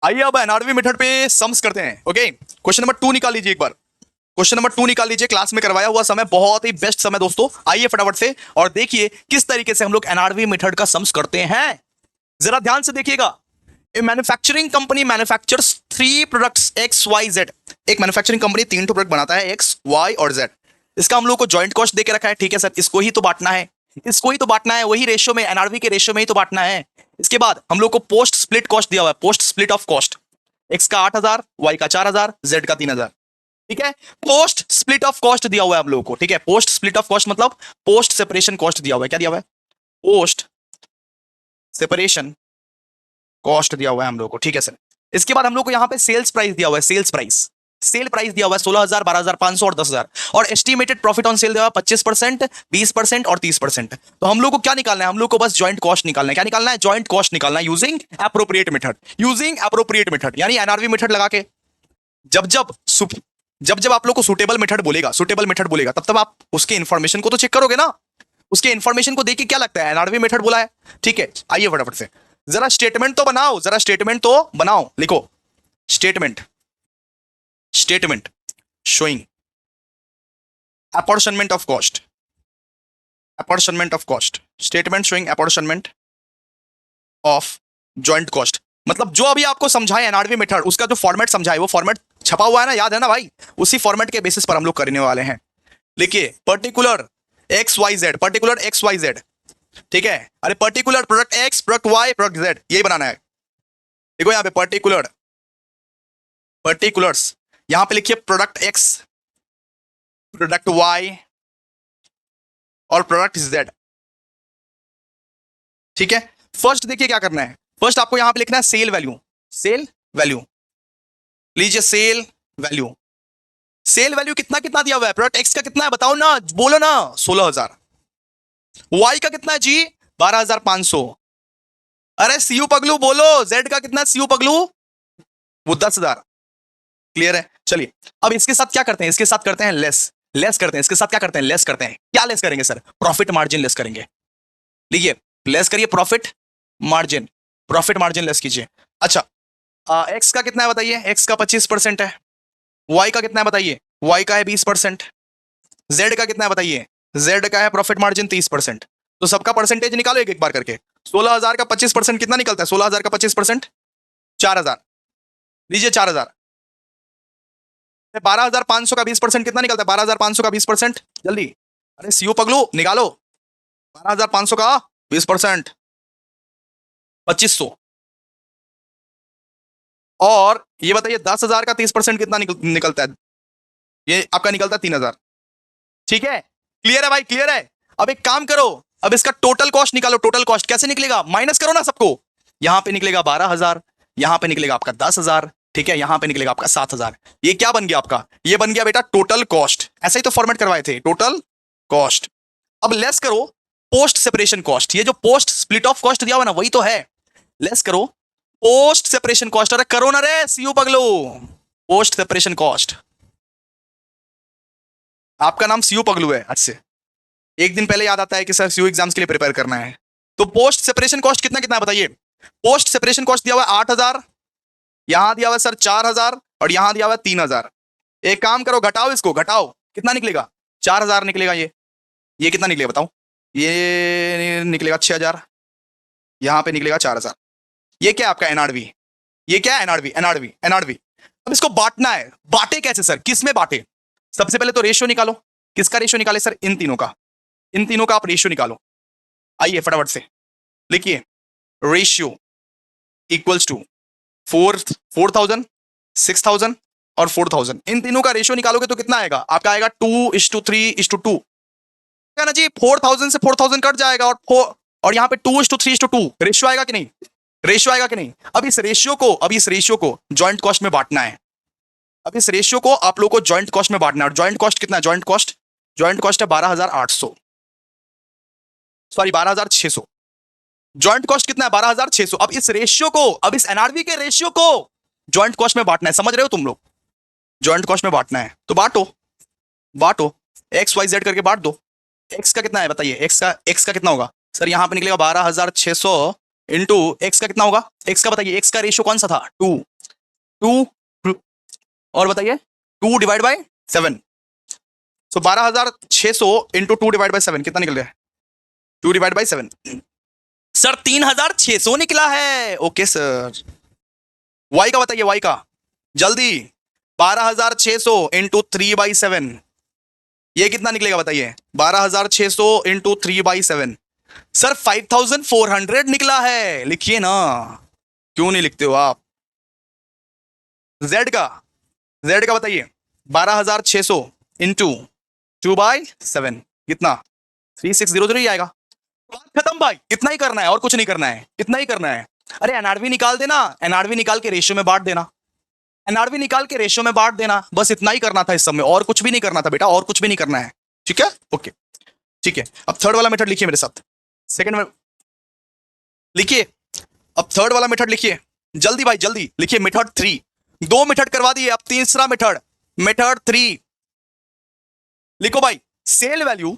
आइए अब एनआरवी मेथड पे सम्स करते हैं। ओके, क्वेश्चन नंबर 2 निकाल लीजिए एक बार। क्वेश्चन नंबर 2 निकाल लीजिए, क्लास में करवाया हुआ समय, बहुत ही बेस्ट समय दोस्तों। आइए फटाफट से और देखिए किस तरीके से हम लोग एनआरवी मेथड का सम्स करते हैं। जरा ध्यान से देखिएगा। A manufacturing company manufactures 3 products X, Y, Z। एक मैन्युफैक्चरिंग कंपनी 3 प्रोडक्ट बनाता है X, Y और Z। इसका हम लोग को जॉइंट कॉस्ट देके रखा है। ठीक है सर, इसको ही तो बांटना है, वही रेशियो में, एनआरवी के रेशियो में ही तो बांटना है। इसके बाद हम लोग को पोस्ट स्प्लिट कॉस्ट दिया हुआ है, post split of cost. X का 8,000, Y का 4,000, Z का 3,000। ठीक है, पोस्ट स्प्लिट ऑफ कॉस्ट दिया हुआ है हम लोगों को। ठीक है, पोस्ट स्प्लिट ऑफ कॉस्ट मतलब पोस्ट सेपरेशन कॉस्ट दिया हुआ है। क्या दिया हुआ है? पोस्ट सेपरेशन कॉस्ट दिया हुआ है हम लोग को। ठीक है सर, इसके बाद हम लोग को यहाँ पे सेल्स प्राइस दिया हुआ है, सेल्स प्राइस। सेल प्राइस दिया हुआ है 16,000, 12,500 और 10,000, और एस्टिमेटेड प्रॉफिट ऑन सेल दिया हुआ है 25%, 20% और 30%। तो हम लोग को क्या निकालना है, हम लोग को बस जॉइंट कॉस्ट निकालना है। क्या निकालना है, जॉइंट कॉस्ट निकालना है using appropriate method. Using appropriate method यानी एनआरवी मेथड लगा के जब जब आप लोग को सुटेबल मेथड बोलेगा तब तब आप उसके इंफॉर्मेशन को तो चेक करोगे ना। उसके इंफॉर्मेशन को देख के क्या लगता है एनआरवी मेथड बोला है, ठीक है। आइए फटाफट से जरा स्टेटमेंट तो बनाओ, लिखो statement showing apportionment of cost, statement showing apportionment of joint cost. मतलब जो अभी आपको समझाए एनआरवी मेथड, उसका जो फॉर्मेट समझाए वो फॉर्मेट छपा हुआ है ना, याद है ना भाई, उसी फॉर्मेट के बेसिस पर हम लोग करने वाले हैं। लिखिए पर्टिकुलर एक्स वाई जेड, ठीक है। अरे particular product X, product Y, product Z, यही बनाना है। देखो यहां पे पर्टिकुलर्स, यहां पे लिखिए प्रोडक्ट एक्स, प्रोडक्ट वाई और प्रोडक्ट जेड, ठीक है। फर्स्ट देखिए क्या करना है, फर्स्ट आपको यहां पे लिखना है सेल वैल्यू, लीजिए सेल वैल्यू कितना कितना दिया हुआ है, प्रोडक्ट एक्स का कितना है बताओ ना, बोलो ना 16,000, वाई का कितना है जी 12,500, अरे सीयू पगलू बोलो, जेड का कितना है सीयू पगलू, वो 10,000। क्लियर है, चलिए अब इसके साथ क्या करते हैं, इसके साथ करते हैं लेस करते हैं, इसके साथ क्या करते हैं, लेस करते हैं। क्या लेस करेंगे सर, प्रॉफिट मार्जिन लेस करेंगे। लीजिए लेस करिए प्रॉफिट मार्जिन लेस कीजिए। अच्छा एक्स का कितना है बताइए, एक्स का 25% है, वाई का कितना है बताइए, वाई का है 20%, जेड का कितना है बताइए, जेड का है प्रॉफिट मार्जिन 30%। तो सबका परसेंटेज निकालो एक बार करके। 16,000 का 25% कितना निकलता है, 16,000 का 25% 4,000, लीजिए 4,000। 12,500 का 20% कितना निकलता है, 12,500 का 20% जल्दी, अरे सीयू पगलू निकालो, 12,500 का 20% 2,500, और ये बताइए 10,000 का 30% कितना निकलता है, ये आपका निकलता है 3,000। ठीक है, क्लियर है भाई, क्लियर है। अब एक काम करो, अब इसका टोटल कॉस्ट निकालो। टोटल कॉस्ट कैसे निकलेगा, माइनस करो ना सबको, यहां पे निकलेगा 12,000, यहां पे निकलेगा आपका 10,000, ठीक है, यहां पे निकलेगा आपका 7,000। ये क्या बन गया आपका, ये बन गया बेटा टोटल कॉस्ट। ऐसा ही तो फॉर्मेट करवाए थे, टोटल कॉस्ट। अब लेस करो पोस्ट सेपरेशन कॉस्ट, ये जो पोस्ट स्प्लिट ऑफ कॉस्ट दिया हुआ ना वही तो है। लेस करो पोस्ट सेपरेशन कॉस्ट, अरे करो ना रे सीयू पगलो, पोस्ट सेपरेशन कॉस्ट। आपका नाम सीयू पगलू है, आज से एक दिन पहले याद आता है कि सर सीयू एग्जाम्स के लिए प्रिपेयर करना है। तो पोस्ट सेपरेशन कॉस्ट कितना कितना है बताइए। पोस्ट सेपरेशन कॉस्ट दिया हुआ है 8,000, यहां दिया हुआ है सर 4,000, और यहां दिया हुआ है 3,000। एक काम करो, घटाओ इसको, घटाओ, कितना निकलेगा 4,000 निकलेगा। ये कितना निकलेगा बताओ, ये निकलेगा 6,000, यहां पे निकलेगा 4,000। ये क्या है आपका एनआरवी, ये क्या है एनआरवी। अब इसको बांटना है, बांटे कैसे सर, किस में बांटे। सबसे पहले तो रेशियो निकालो, किसका रेशियो निकाले सर, इन तीनों का आप रेशियो निकालो। आइए फटाफट से लिखिए, रेशियो इक्वल्स टू 4,000, 6,000 और 4,000। इन तीनों का रेशियो निकालोगे तो कितना आएगा आपका, आएगा 2:3:2 ना जी। 4,000 से 4,000 कट जाएगा, और यहां पे 2:3:2 रेशियो आएगा कि नहीं, रेशियो आएगा कि नहीं। अब इस रेशियो को जॉइंट कॉस्ट में बांटना है। अब इस रेशियो को आप लोग को जॉइंट कॉस्ट में बांटना है। और जॉइंट कॉस्ट कितना है, जॉइंट कॉस्ट है 12,800, सॉरी 12,600। जॉइंट कॉस्ट कितना है 12,600। अब इस रेशियो को, अब इस एनआरवी के रेशियो को जॉइंट कॉस्ट में बांटना है, समझ रहे हो तुम लोग, जॉइंट कॉस्ट में बांटना है। तो बांटो एक्स वाई जेड करके बांट दो। एक्स का कितना है बताइए, एक्स का कितना होगा सर, यहां पे निकलेगा 12,600 इंटू एक्स का कितना होगा, एक्स का बताइए, एक्स का रेशियो कौन सा था, 2, और बताइए 2/7। सो 12,600 इंटू 2/7 कितना निकल रहा है, 2/7 सर 3,600 निकला है। ओके सर, वाई का बताइए, वाई का जल्दी, 12,600 इंटू 3/7 ये कितना निकलेगा बताइए, 12,600 इंटू 3/7 सर 5,400 निकला है। लिखिए ना, क्यों नहीं लिखते हो आप। जेड का बताइए, 12,600 इंटू 2/7 कितना, 3,600 ही आएगा। बात खत्म भाई, इतना ही करना है और कुछ नहीं करना है, इतना ही करना है। अरे एनआरवी निकाल देना, एनआरवी निकाल के रेशियो में बांट देना, एनआरवी निकाल के रेशियो में बांट देना, बस इतना ही करना था इस सब में, और कुछ भी नहीं करना था बेटा, और कुछ भी नहीं करना है। ठीक है, ओके ठीक है। अब थर्ड वाला मेथड लिखिए मेरे साथ, सेकंड में लिखिए, अब थर्ड वाला मेथड लिखिए, जल्दी भाई जल्दी लिखिए। मेथड 3, 2 मेथड करवा दिए, अब तीसरा मेथड, मेथड 3 लिखो भाई। सेल वैल्यू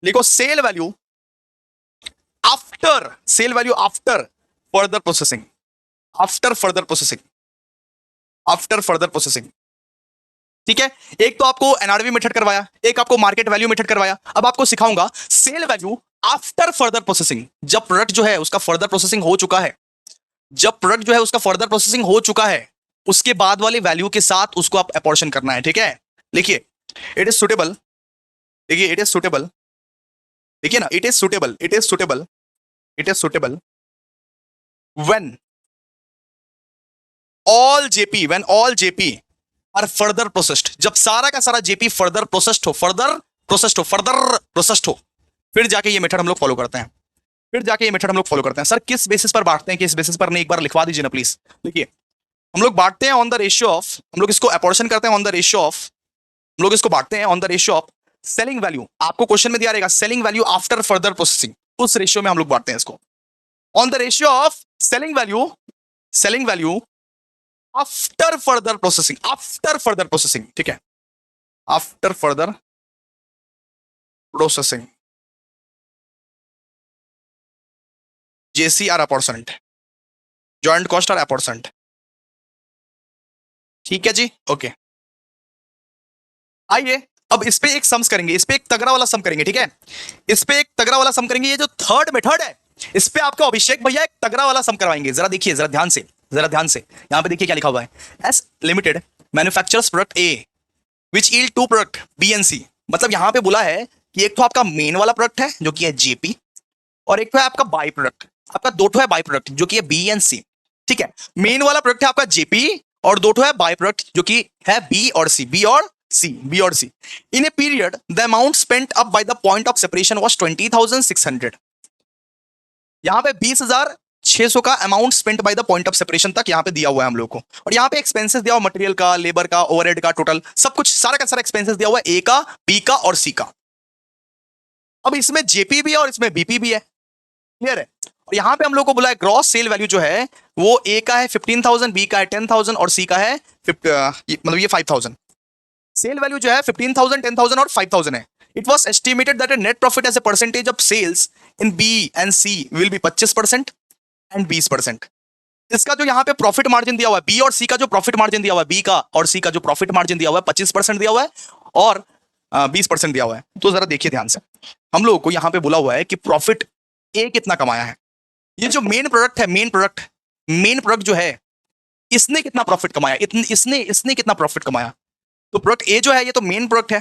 लिखो, sale value after, sale value after further processing, after further processing, after further processing. ठीक है, एक तो आपको एनआरवी मेथड करवाया, एक आपको मार्केट वैल्यू मेथड करवाया, अब आपको सिखाऊंगा sale value after further processing. जब प्रोडक्ट जो है उसका फर्दर प्रोसेसिंग हो चुका है, जब प्रोडक्ट जो है उसका फर्दर प्रोसेसिंग हो चुका है, उसके बाद वाले वैल्यू के साथ उसको आप अपॉर्शन करना है। ठीक है, लिखिए इट इज सुटेबल, देखिए इट इज सुटेबल, देखिए ना, it is suitable, it is suitable, it is suitable when all JP, when all JP are further processed, जब सारा का सारा जेपी फर्दर प्रोसेस्ड हो, फर्दर प्रोसेस्ड हो, फर्दर प्रोसेस्ड हो, फिर जाके ये मेथड हम लोग फॉलो करते हैं, फिर जाके ये मेथड हम लोग फॉलो करते हैं। सर किस बेसिस पर बांटते हैं, किस बेसिस पर नहीं, एक बार लिखवा दीजिए ना प्लीज। देखिए हम लोग बांटते हैं ऑन द रेशियो ऑफ, हम लोग इसको अपॉर्शन करते हैं ऑन द रेशियो ऑफ, हम लोग इसको बांटते हैं on the ratio of selling value, आपको क्वेश्चन में दिया रहेगा selling value after further processing, उस रेशियो में हम लोग बांटते हैं इसको on the ratio of selling value, selling value after further processing, after further processing. ठीक है, after further processing, JC are apportioned, joint cost are apportioned. ठीक है जी, ओके। आइए अब इस पे एक सम्स करेंगे, इस पे एक तगड़ा वाला सम करेंगे। ठीक है, इस पे एक तगड़ा वाला सम करेंगे। ये जो थर्ड मेथड है, इस पे आपको अभिषेक भैया एक तगड़ा वाला सम करवाएंगे। जरा देखिए, जरा ध्यान से, जरा ध्यान से, यहां पे देखिए क्या लिखा हुआ है, S limited manufacturers product A which yield two product B and C. मतलब यहां पे बोला है कि एक तो आपका मेन वाला प्रोडक्ट है जो कि है जेपी, और एक तो है आपका बाई प्रोडक्ट, आपका दो तो है बाई प्रोडक्ट जो कि है बी एंड सी। ठीक है, मेन वाला प्रोडक्ट है आपका जेपी और दो तो है बाई प्रोडक्ट जो कि है बी और सी, बी और सी, बी और C. In a period the amount spent up by the point of separation was 20,600। यहां पे 20,600 का amount spent by the point of separation तक यहां पे दिया हुआ है हम लोग को, और यहां पे एक्सपेंसेस दिया हुआ मटेरियल का, लेबर का, ओवरहेड का, टोटल सब कुछ सारा का सारा एक्सपेंसेस दिया हुआ है, ए का, बी का और सी का। अब इसमें जेपी भी है और इसमें बीपी भी है, क्लियर है। और यहां पे हम लोग को बोला है ग्रॉस सेल वैल्यू जो है वो ए का है 15,000, बी का है 10,000 और सी का है मतलब ये 5,000। सेल वैल्यू जो है 15,000, 10,000 और 5,000 है। It was estimated that net profit as a percentage of sales in B and C will be 25% and 20%। इसका जो यहाँ पे प्रॉफिट मार्जिन दिया हुआ है, बी और सी का जो प्रॉफिट मार्जिन दिया हुआ है, बी का और सी का जो प्रॉफिट मार्जिन दिया हुआ है 25% दिया हुआ है और 20% दिया हुआ है। तो जरा देखिए ध्यान से, हम लोगों को यहाँ पे बोला हुआ है कि प्रॉफिट ए कितना कमाया है। ये जो मेन प्रोडक्ट है, मेन प्रोडक्ट जो है, इसने कितना प्रॉफिट कमाया, इसने इसने कितना प्रॉफिट कमाया। तो प्रोडक्ट ए जो है ये तो मेन प्रोडक्ट है,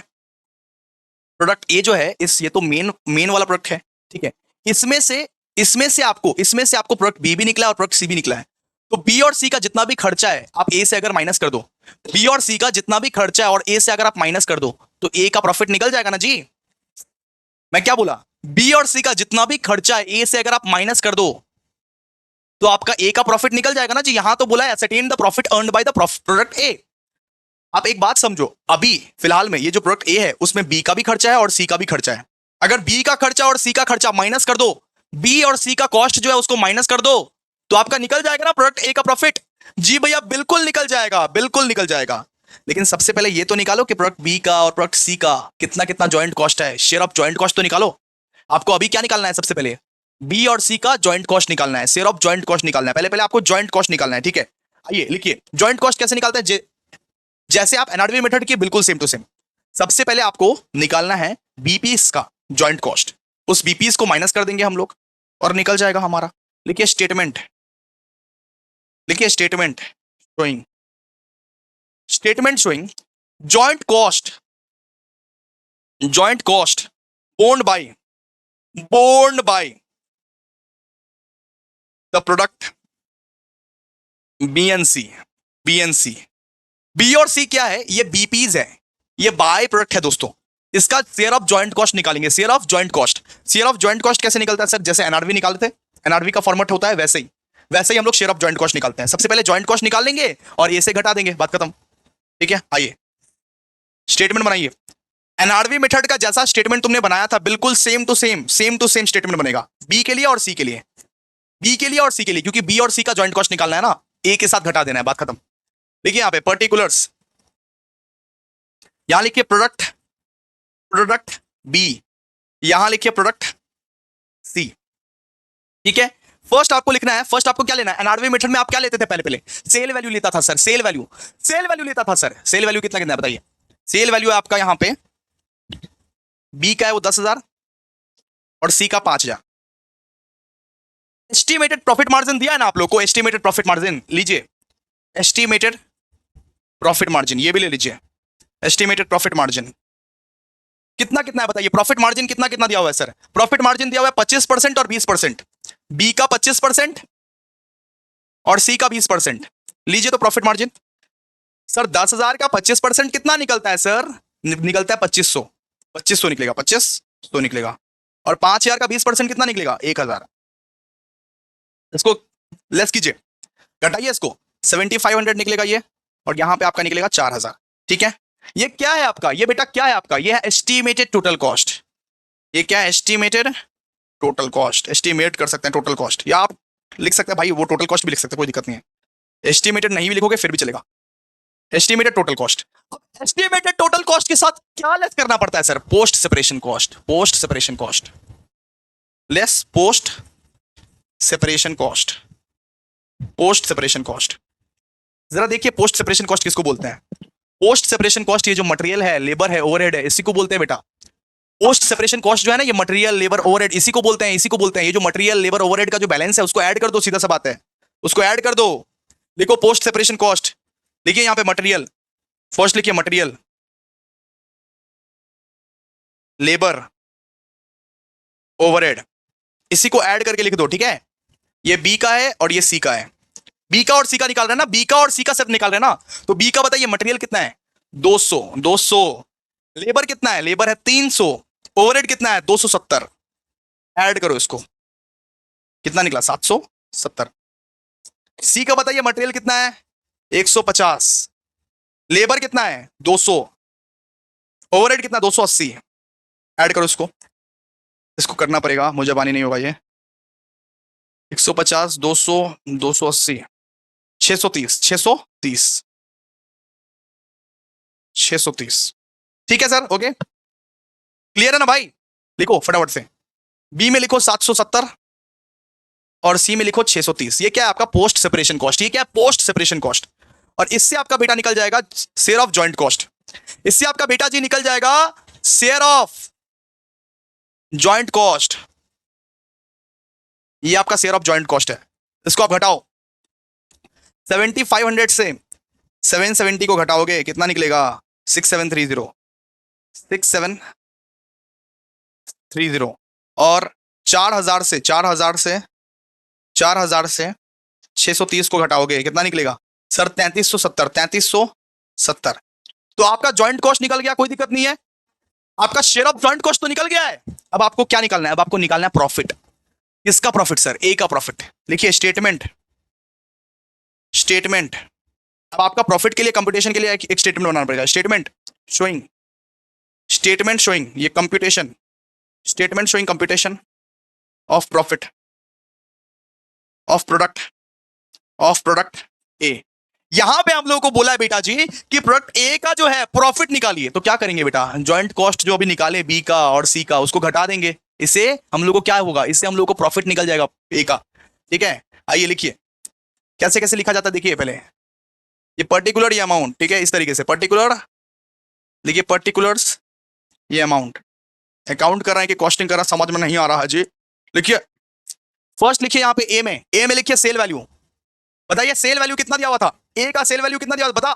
प्रोडक्ट ए जो है ये तो मेन वाला प्रोडक्ट है। ठीक है, इसमें से आपको प्रोडक्ट बी भी निकला और प्रोडक्ट सी भी निकला है। तो बी और सी का जितना भी खर्चा है आप ए से अगर माइनस कर दो, बी और सी का जितना भी खर्चा है और ए से अगर आप माइनस कर दो तो ए का प्रॉफिट निकल जाएगा ना जी। मैं क्या बोला, बी और सी का जितना भी खर्चा है ए से अगर आप माइनस कर दो तो आपका ए का प्रॉफिट निकल जाएगा ना जी। यहां तो बोला है ascertain the profit earned bye the product ए। आप एक बात समझो, अभी फिलहाल में ये जो प्रोडक्ट ए है उसमें बी का भी खर्चा है और सी का भी खर्चा है। अगर बी का खर्चा और सी का खर्चा माइनस कर दो, बी और सी का कॉस्ट जो है उसको माइनस कर दो, तो आपका निकल जाएगा ना प्रोडक्ट ए का प्रॉफिट। जी भैया बिल्कुल निकल जाएगा, बिल्कुल निकल जाएगा। लेकिन सबसे पहले ये तो निकालो कि प्रोडक्ट बी का और प्रोडक्ट सी का कितना कितना जॉइंट कॉस्ट है, शेयर ऑफ जॉइंट कॉस्ट तो निकालो। आपको अभी क्या निकालना है, सबसे पहले बी और सी का जॉइंट कॉस्ट निकालना है, शेयर ऑफ जॉइंट कॉस्ट निकालना है। पहले पहले आपको जॉइंट कॉस्ट निकालना है। ठीक है, आइए लिखिए जॉइंट कॉस्ट कैसे निकालते हैं, जैसे आप एनआरवी मेथड की बिल्कुल सेम टू सेम। सबसे पहले आपको निकालना है बीपीस का जॉइंट कॉस्ट, उस बीपीस को माइनस कर देंगे हम लोग और निकल जाएगा हमारा। लिखिए स्टेटमेंट, लिखिए statement showing joint cost borne by the product B and C. B और सी क्या है, ये बीपीज है, ये बाय प्रोडक्ट है दोस्तों। इसका शेयर ऑफ जॉइंट कॉस्ट निकालेंगे, share of joint cost. Share of joint cost कैसे निकलता है सर, जैसे एनआरवी निकालते थे, एनआरवी का फॉर्मेट होता है वैसे ही। वैसे ही हम लोग शेयर ऑफ जॉइंट कॉस्ट निकालते हैं। सबसे पहले जॉइंट कॉस्ट निकाल लेंगे और ए से घटा देंगे, बात खत्म। ठीक है, आइए स्टेटमेंट बनाइए। एनआरवी मेथड का जैसा स्टेटमेंट तुमने बनाया था बिल्कुल सेम टू सेम स्टेटमेंट बनेगा बी के लिए और सी के लिए, बी के लिए और सी के लिए, क्योंकि बी और सी का जॉइंट कॉस्ट निकालना है ना, ए के साथ घटा देना है, बात खत्म। देखिए यहां पे पर्टिकुलर्स, यहां लिखिए प्रोडक्ट, प्रोडक्ट बी, यहां लिखिए प्रोडक्ट सी। ठीक है, फर्स्ट आपको लिखना है, फर्स्ट आपको क्या लेना है, एनआरवी मेथड में आप क्या लेते थे पहले पहले, सेल वैल्यू लेता था sir, sale value, sale value लेता था सर। सेल वैल्यू कितना कितना है बताइए, सेल वैल्यू है आपका यहां पे बी का है वो 10,000 और सी का 5,000। एस्टिमेटेड प्रॉफिट मार्जिन दिया है ना आप लोग को, एस्टिमेटेड प्रॉफिट मार्जिन लीजिए, एस्टिमेटेड प्रॉफिट मार्जिन ये भी ले लीजिए। एस्टिमेटेड प्रॉफिट मार्जिन कितना कितना है बताइए, प्रॉफिट मार्जिन कितना कितना दिया हुआ है सर, प्रॉफिट मार्जिन दिया हुआ है 25% और 20%, बी का 25% और सी का 20%। लीजिए तो प्रॉफिट मार्जिन सर 10,000 का 25% कितना निकलता है सर, निकलता है 2500, 2500 निकलेगा, 2500 निकलेगा। और 5,000 का 20% कितना निकलेगा, 1,000। इसको लेस कीजिए, घटाइए इसको, 7,500 निकलेगा ये, और यहां पे आपका निकलेगा 4,000। ठीक है, ये क्या है आपका, ये बेटा क्या है आपका, ये है एस्टिमेटेड टोटल कॉस्ट। ये क्या है, एस्टिमेटेड टोटल कॉस्ट, एस्टिमेट कर सकते हैं टोटल कॉस्ट, या आप लिख सकते हैं भाई वो टोटल कॉस्ट भी लिख सकते हैं, कोई दिक्कत नहीं है। एस्टिमेटेड नहीं भी लिखोगे फिर भी चलेगा, estimated total cost. Estimated total cost के साथ क्या लेस करना पड़ता है sir, post separation cost, post separation cost, less post separation cost, post separation cost. जरा देखिए पोस्ट सेपरेशन कॉस्ट किसको बोलते हैं, पोस्ट सेपरेशन कॉस्ट ये जो मटेरियल है, लेबर है, ओवरहेड है, इसी को बोलते हैं बेटा। पोस्ट सेपरेशन कॉस्ट जो है ना, ये मटेरियल, लेबर, ओवरहेड, इसी को बोलते हैं, इसी को बोलते हैं। ये जो मटेरियल, लेबर, ओवरहेड का जो बैलेंस है उसको ऐड कर दो, सीधा सा बात है, उसको ऐड कर दो, लिखो पोस्ट सेपरेशन कॉस्ट। देखिए यहां पे मटेरियल, फर्स्ट लिखिए मटेरियल, लेबर, ओवरहेड, इसी को ऐड करके लिख दो। ठीक है, ये बी का है और ये सी का है, बी का और सी का निकाल रहे हैं ना, बी का और सी का सिर्फ निकाल रहे हैं ना, तो बी का बताइए मटेरियल कितना है, 200, 200, लेबर कितना है, लेबर है 300, ओवरहेड कितना है 270, ऐड करो इसको, कितना निकला 770। सी का बताइए मटेरियल कितना है 150, लेबर कितना है 200, ओवरहेड कितना 280, ऐड करो इसको, इसको करना पड़ेगा, मुझे बानी नहीं होगा ये, 150, 200, 280, 630, 630, 630। ठीक है सर, ओके क्लियर है ना भाई, लिखो फटाफट से, बी में लिखो 770 और सी में लिखो 630। ये क्या है आपका पोस्ट सेपरेशन कॉस्ट, ये क्या है पोस्ट सेपरेशन कॉस्ट। और इससे आपका बेटा निकल जाएगा शेयर ऑफ जॉइंट कॉस्ट, इससे आपका बेटा जी निकल जाएगा शेयर ऑफ जॉइंट कॉस्ट, ये आपका शेयर ऑफ जॉइंट कॉस्ट है। इसको आप घटाओ 7,500 से 770 को घटाओगे कितना निकलेगा, 6730, 6730, और 4,000 से 630 को घटाओगे कितना निकलेगा सर, 3370, 3370। तो आपका जॉइंट कॉस्ट निकल गया, कोई दिक्कत नहीं है, आपका शेयर ऑफ जॉइंट कॉस्ट तो निकल गया है। अब आपको क्या निकालना है, अब आपको निकालना है प्रॉफिट। किसका प्रॉफिट सर, ए का प्रॉफिट। लिखिए स्टेटमेंट, स्टेटमेंट। अब आपका प्रॉफिट के लिए कंप्यूटेशन के लिए एक स्टेटमेंट बनाना पड़ेगा, स्टेटमेंट शोइंग, स्टेटमेंट शोइंग ये computation, statement showing computation of profit of product ए। यहां पे हम लोगों को बोला है बेटा जी कि प्रोडक्ट ए का जो है प्रॉफिट निकालिए, तो क्या करेंगे बेटा, जॉइंट कॉस्ट जो अभी निकाले बी का और सी का उसको घटा देंगे, इससे हम लोग को क्या होगा, इससे हम लोग को प्रॉफिट निकल जाएगा ए का। ठीक है, आइए लिखिए कैसे कैसे लिखा जाता है, देखिए पहले ये पर्टिकुलर ये अमाउंट, ठीक है, इस तरीके से पर्टिकुलर लिखिए, पर्टिकुलर्स ये अमाउंट, अकाउंट कर रहे हैं कि कॉस्टिंग कर रहा है समझ में नहीं आ रहा है जी। लिखिए फर्स्ट लिखिए यहां पे ए में लिखिए सेल वैल्यू, बताइए सेल वैल्यू कितना दिया हुआ था, ए का सेल वैल्यू कितना दिया हुआ था बता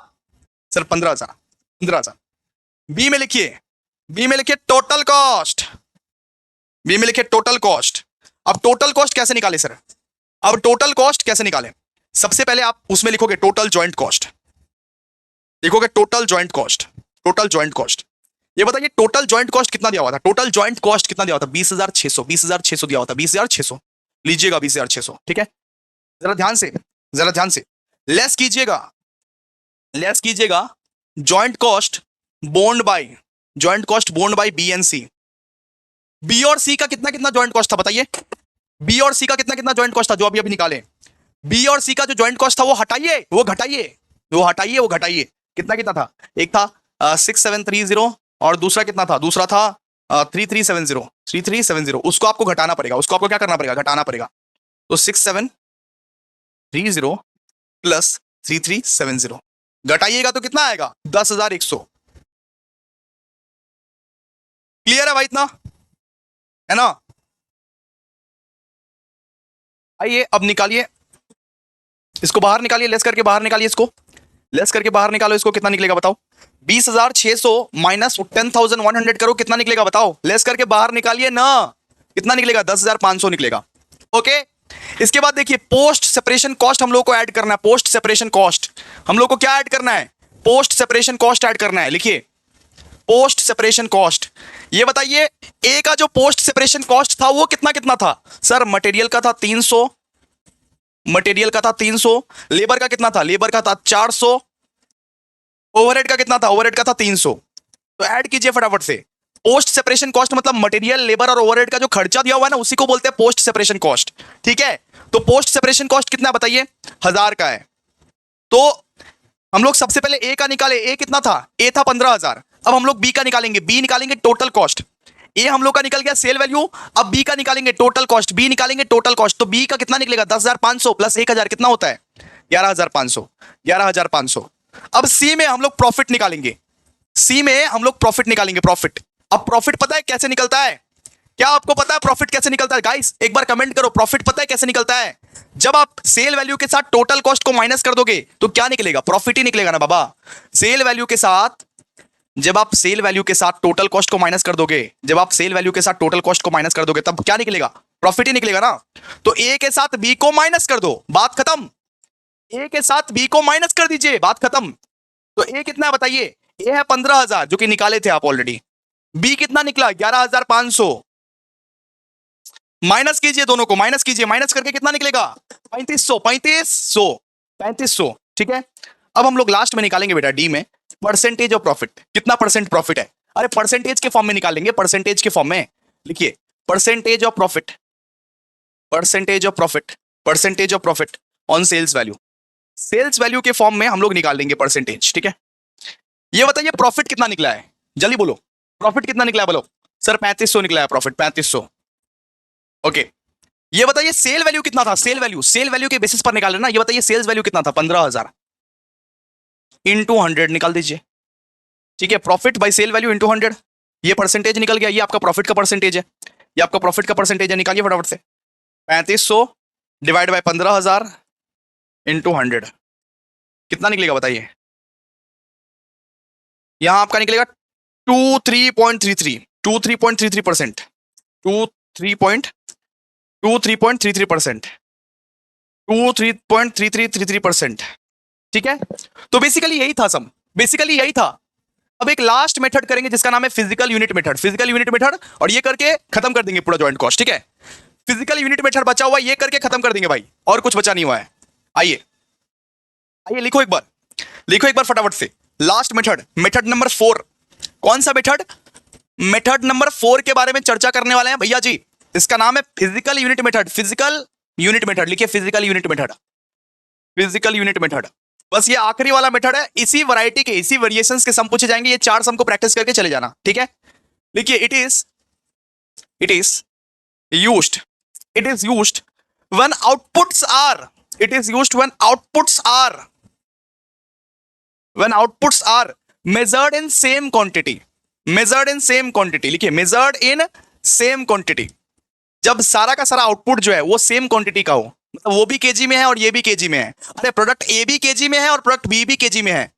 सर, 15,000, 15,000। बी में लिखिए टोटल कॉस्ट, बी में लिखिए टोटल कॉस्ट। अब टोटल कॉस्ट कैसे निकाले सर, अब टोटल कॉस्ट कैसे निकाले, सबसे पहले आप उसमें लिखोगे टोटल जॉइंट कॉस्ट, लिखोगे total joint cost, total joint cost. ये बताइए टोटल जॉइंट कॉस्ट कितना दिया हुआ था, टोटल जॉइंट कॉस्ट कितना दिया हुआ था, 20,600, 20,600 दिया हुआ था, 20,600 लीजिएगा, 20,600। ठीक है, जरा ध्यान से, जरा ध्यान से लेस कीजिएगा, लेस कीजिएगा joint cost bond by, joint cost bond by B and C. B और सी का कितना कितना जॉइंट कॉस्ट था बताइए? बी और सी का कितना कितना जॉइंट कॉस्ट था जो अभी अभी निकाले? बी और सी का जो जॉइंट कॉस्ट था वो हटाइए, वो घटाइए, वो हटाइए, वो घटाइए। कितना कितना था? एक था 6730 और दूसरा कितना था? दूसरा था 3370, 3370। उसको आपको घटाना पड़ेगा, उसको आपको क्या करना पड़ेगा? घटाना पड़ेगा। तो 6730 प्लस 3370 घटाइएगा तो कितना आएगा? 10,100। क्लियर है भाई? इतना है ना? आइए अब निकालिए, इसको बाहर निकालिए, लेस करके बाहर निकालिए, इसको लेस करके बाहर निकालो। इसको कितना निकलेगा बताओ? 20,600 माइनस 10,100 करो, कितना निकलेगा बताओ? लेस करके बाहर निकालिए ना, कितना निकलेगा? 10,500 निकलेगा। ओके, इसके बाद देखिए पोस्ट सेपरेशन कॉस्ट हम लोग को ऐड करना है। पोस्ट सेपरेशन कॉस्ट हम लोग को क्या ऐड करना है? पोस्ट सेपरेशन कॉस्ट ऐड करना है। लिखिए पोस्ट सेपरेशन कॉस्ट। ये बताइए ए का जो पोस्ट सेपरेशन कॉस्ट था वो कितना कितना था? सर मटेरियल का था 300, मटेरियल का था 300, लेबर का कितना था? लेबर का था 400, ओवरहेड का कितना था? ओवरहेड का था 300। तो ऐड कीजिए फटाफट से। पोस्ट सेपरेशन कॉस्ट मतलब मटेरियल, लेबर और ओवरहेड का जो खर्चा दिया हुआ है ना, उसी को बोलते हैं पोस्ट सेपरेशन कॉस्ट। ठीक है, तो पोस्ट सेपरेशन कॉस्ट कितना बताइए? 1000 का है। तो हम लोग सबसे पहले ए का निकाले। ए कितना था? ए था 15,000। अब हम लोग बी का निकालेंगे। बी निकालेंगे टोटल कॉस्ट। ए हम लोग का निकल गया सेल वैल्यू, अब बी का निकालेंगे टोटल कॉस्ट। बी निकालेंगे टोटल कॉस्ट, तो बी का कितना निकलेगा? 10,500 प्लस 1,000 कितना होता है? 11,500, 11,500। अब सी में हम लोग प्रॉफिट निकालेंगे। सी में हम लोग प्रॉफिट निकालेंगे, प्रॉफिट। अब प्रॉफिट पता है कैसे निकलता है? क्या आपको पता है प्रॉफिट कैसे निकलता है? गाइस एक बार कमेंट करो, प्रॉफिट पता है कैसे निकलता है? जब आप सेल वैल्यू के साथ टोटल कॉस्ट को माइनस कर दोगे तो क्या निकलेगा? प्रॉफिट ही निकलेगा ना बाबा। सेल वैल्यू के साथ, जब आप सेल वैल्यू के साथ टोटल कॉस्ट को माइनस कर दोगे, जब आप सेल वैल्यू के साथ टोटल कॉस्ट को माइनस कर दोगे तब क्या निकलेगा? प्रॉफिट ही निकलेगा ना। तो ए के साथ बी को माइनस कर दो, बात खत्म। ए के साथ बी को माइनस कर दीजिए, बात खत्म। तो ए कितना है बताइए? ए है 15,000 जो कि निकाले थे आप ऑलरेडी। बी कितना निकला? 11,500। माइनस कीजिए, दोनों को माइनस कीजिए, माइनस करके कितना निकलेगा? 3500, 3500, 3500। ठीक है, अब हम लोग लास्ट में निकालेंगे बेटा डी में परसेंटेज ऑफ प्रॉफिट। कितना परसेंट प्रॉफिट है? अरे परसेंटेज के फॉर्म में निकालेंगे, परसेंटेज के फॉर्म में। लिखिए percentage of profit, percentage of profit, percentage of profit on sales value. Sales value के फॉर्म में हम लोग निकाल देंगे परसेंटेज। ठीक है, ये बताइए प्रॉफिट कितना निकला है? जल्दी बोलो, प्रॉफिट कितना निकला है? बोलो सर 3500 निकला है प्रॉफिट, 3500। ओके, ये बताइए सेल वैल्यू कितना था? सेल वैल्यू, सेल वैल्यू के बेसिस पर निकाल रहे ना। ये बताइए सेल्स वैल्यू कितना था? 15,000 इंटू 100 निकाल दीजिए। ठीक है, profit by sale value into 100, ये परसेंटेज निकल गया। ये आपका प्रॉफिट का परसेंटेज है, ये आपका प्रॉफिट का परसेंटेज है। निकालिए फटाफट से। 3500 डिवाइड बाय 15,000 इंटू 100 कितना निकलेगा बताइए? यहां आपका निकलेगा 23.33, 23.33%, 23.33%, 23.3333%। ठीक है, तो बेसिकली यही था सम, बेसिकली यही था। अब एक लास्ट मेथड करेंगे जिसका नाम है physical unit method, physical unit method, और ये करके खत्म कर देंगे पूरा जॉइंट कॉस्ट। ठीक है, फिजिकल यूनिट मेथड बचा हुआ, ये करके खत्म कर देंगे भाई, और कुछ बचा नहीं हुआ है। आइए आइए लिखो एक बार, लिखो एक बार फटाफट से। Last method, method number 4। कौन सा मेथड? मेथड नंबर 4 के बारे में चर्चा करने वाले हैं भैया जी। इसका नाम है physical unit method, physical unit method. लिखिए physical unit method, physical unit method. बस ये आखिरी वाला मेथड है, इसी वैरायटी के, इसी वेरिएशंस के सम पूछे जाएंगे। ये 4 सम को प्रैक्टिस करके चले जाना। ठीक है, लिखिए it is used, it is used when outputs are, it is used when outputs are, when outputs are measured in same quantity, measured in same quantity। लिखिए measured in same quantity, जब सारा का सारा आउटपुट जो है वो same quantity का हो, मतलब वो भी केजी में है और ये भी केजी में है। अरे प्रोडक्ट ए भी केजी में है और प्रोडक्ट बी भी केजी में है,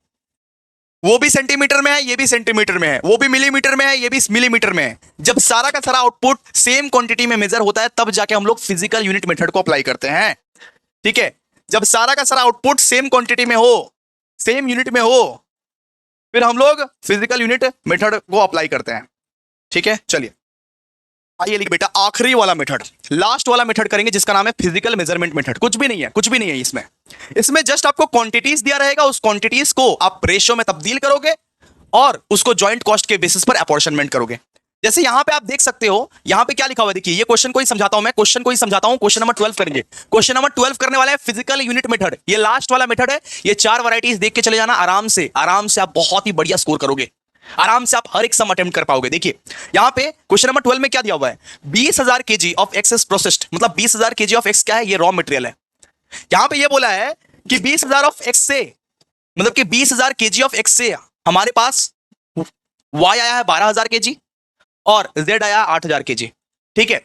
वो भी सेंटीमीटर में है, ये भी सेंटीमीटर में है, वो भी मिलीमीटर में है, ये भी मिलीमीटर में है। जब सारा का सारा आउटपुट सेम क्वांटिटी में मेजर होता है तब जाके हम लोग फिजिकल यूनिट मेथड को अप्लाई करते हैं। ठीक है, जब सारा का सारा आउटपुट सेम क्वांटिटी में हो, सेम यूनिट में हो, फिर हम लोग फिजिकल यूनिट मेथड को अप्लाई करते हैं। ठीक है, चलिए आइए लिख बेटा, आखिरी वाला मेथड, लास्ट वाला मेथड करेंगे जिसका नाम है फिजिकल मेजरमेंट मेथड। कुछ भी नहीं है, कुछ भी नहीं है इसमें। इसमें जस्ट आपको क्वांटिटीज दिया रहेगा, उस क्वांटिटीज को आप रेशियो में तब्दील करोगे और उसको जॉइंट कॉस्ट के बेसिस पर अपॉर्शनमेंट करोगे। जैसे यहां पे आप देख सकते हो, यहां पे क्या लिखा हुआ है, देखिए ये क्वेश्चन को ही समझाता हूं मैं, क्वेश्चन को ही समझाता हूं। क्वेश्चन नंबर 12 करेंगे। क्वेश्चन नंबर 12 करने वाला है फिजिकल यूनिट मेथड। ये लास्ट वाला मेथड है। ये 4 वैरायटीज देख के चले जाना, आराम से आप बहुत ही बढ़िया स्कोर करोगे। आराम से आप हर एक सम अटेम्प्ट कर पाओगे। देखिए यहां पे क्वेश्चन नंबर 12 में क्या दिया हुआ है, 20,000 kg of x is processed, मतलब 20,000 kg ऑफ एक्स क्या है, ये रॉ मटेरियल है। यहां पे ये बोला है कि 20,000 ऑफ एक्स से, मतलब कि 20,000 kg ऑफ एक्स से हमारे पास वाई आया है 12,000 kg और जेड आया 8,000 kg। ठीक है,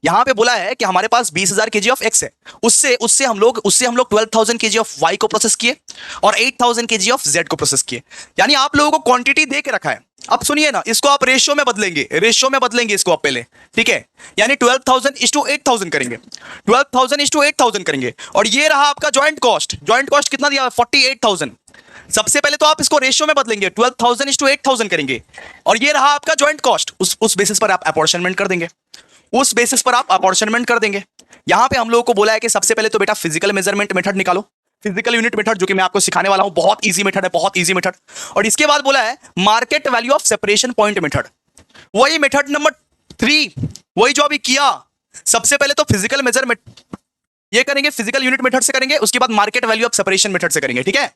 यहां पे बोला है कि हमारे पास 20,000 kg ऑफ एक्स है, उससे हम लोग 12,000 kg ऑफ वाई को प्रोसेस किए और 8,000 kg ऑफ जेड को प्रोसेस किए। यानी आप लोगों को क्वांटिटी दे के रखा है। अब सुनिए ना, इसको आप रेशियो में बदलेंगे इसको आप पहले। ठीक है, यानी 12,000:8,000 करेंगे, 12,000:8,000 करेंगे। और ये रहा आपका ज्वाइंट कॉस्ट कितना दिया है, 48,000। सबसे पहले तो आप इसको रेशियो में बदलेंगे, 12,000:8,000 करेंगे और ये रहा आपका ज्वाइंट कॉस्ट। उस बेसिस पर आप अपॉर्शनमेंट कर देंगे, यहां पे हम लोगों को बोला है कि सबसे पहले तो बेटा फिजिकल मेजरमेंट मेथड निकालो, फिजिकल यूनिट मेथड, जो कि मैं आपको सिखाने वाला हूं। बहुत इजी मेथड है, बहुत इजी मेथड। और इसके बाद बोला है market value of separation point method. वही मेथड नंबर 3, वही जो अभी किया। सबसे पहले तो फिजिकल मेजरमेंट ये करेंगे, फिजिकल यूनिट मेथड से करेंगे, उसके बाद market value of separation method से करेंगे। ठीक है,